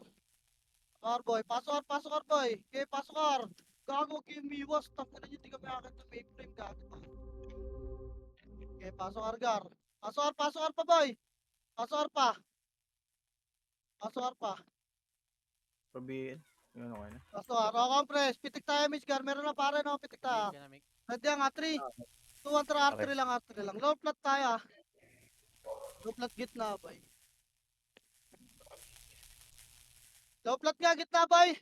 boy. Pasok, boy. Okay, pasok. Gago, kimiwas. Tapos na nyo, di kami akit ng make frame. Gago. Okay, pasok, Gar. Pasok, pa, boy. Pasok pa. Pabiin. Yun okay na. Pasok, compress. Pitik tayo, Mitch, Gar. Meron na pare, no? Pitik tayo. Ready ang A3. 2, 1, R3 lang. Low flat tayo, ha. Low flat gitna, boy. Low flat nga, gitna, boy.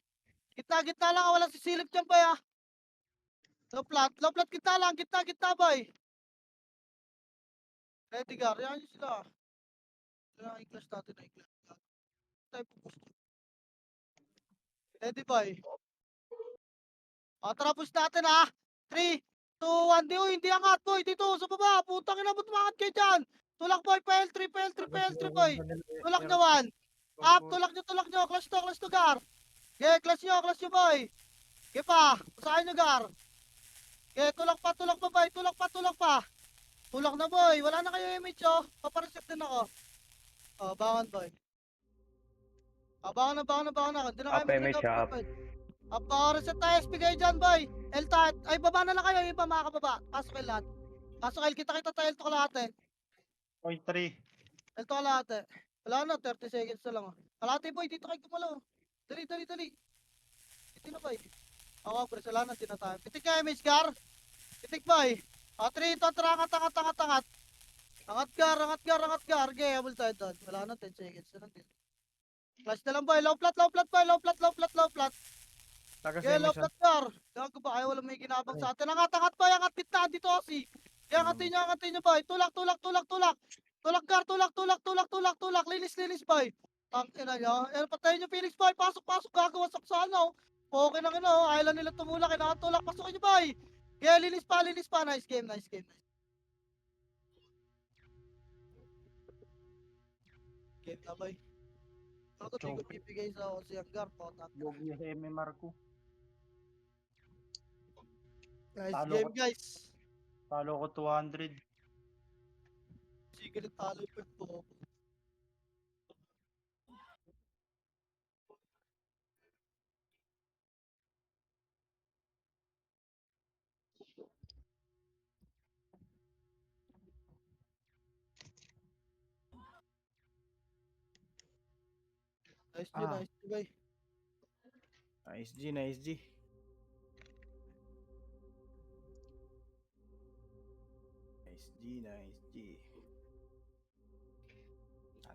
Gitna lang, walang sisilip dyan, boy, ha. Low flat, gitna lang, gitna, boy. Ready, Gar, yan yun sila. Kailangan i-clash natin na i-clash. Tayo pupush. Ready, boy. O, tara, push natin, ha. 3, 2, 1, hindi angat, boy. Dito, sa baba. Putang ina, ba't umangat kayo dyan? Tulak, boy, PL3, boy. Tulak nyo, 1. Up, tulak nyo. Clash to, Gar. Okay, clash nyo, boy. Okay pa, usahin nyo, Gar. Okay, tulak pa, boy. Tulak pa. Tulak na, boy. Wala na kayo image, oh. Papareset din ako. Oh, bangon, boy. Bangon na. Hindi na kayo Image, up. boy. Reset tayo, SP kayo dyan, boy. L-tat. Ay, baba na lang kayo. Yung pa makakababa. Pasok kayo lahat. Kita tayo. L2 ka lahat, eh. Point 3. L2 ka lahat, eh. Wala na, 30 seconds na lang, oh. Kalahati, boy. Dito kayo gumalaw. Dali. Dito na, boy. Ako, pre, wala na, tinatayo. Pitik ka, image, Gar. Pitik, boy. 3, ito, angat. Angat, Gar. Okay, habol tayo doon. Wala na, 10 seconds na lang din. Flash na lang, boy. Low flat, boy. Low flat. Tagas Okay, na low flat, Gar. Gago ba? Ayaw wala may ginabang sa atin. Angat, boy. Angat, pitna. Dito, Osi. Angatin nyo, boy. Tulak. Tulak, Gar. Tulak. Linis, boy. Tangina nyo. Patayin nyo, Phoenix, boy. Pasok. Gago, wasak sa ano. Okay na, ayaw lang nila tumulak. Tulak. Pasukin nyo, boy. Yeah, linis pa. Nice game. Game na, boy. Ako di ko bibigay sa si Anggar po. Yogi Heme Marco. Nice Talo game, ko. guys. Talo ko 200. Sige, talo pa po. Nice, boy. Nice G. Nice G.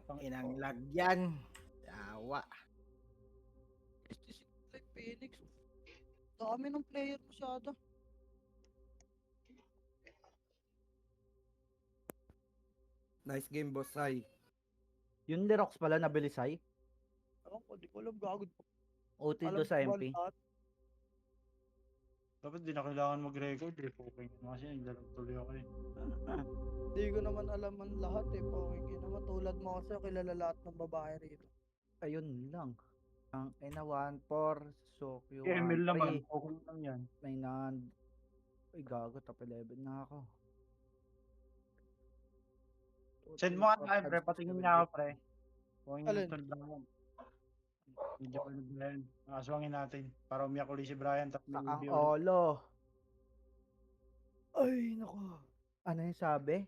Ang inang lagyan. Yawa. Like Phoenix. Dami ng player masyado. Nice game, boss, Sai. Yung Lerox pala, nabilis, Sai. ko, di ko alam gagod. OT Alam do sa ko ba MP. lahat? Dapat di na kailangan mag-record eh. Okay kasi naglalaro tuloy ako eh. Hindi ko naman alam ang lahat eh. Pakinggan naman tulad mo kasi kilala lahat ng babae rito. Ayun lang. Ang ina 1-4, Sokyo ML naman, 1-3, okay lang yan. may nan... Uy, gago, top 11 na ako. Send mo nga tayo, pre. Patingin niya ako, pre. Kung yung Alin? nagtol Brian. Video ko ni Brian. Aswangin natin. Para umiyak ulit si Brian. Tapos Sakang may ulit. olo. Ay, nako. Ano yung sabi?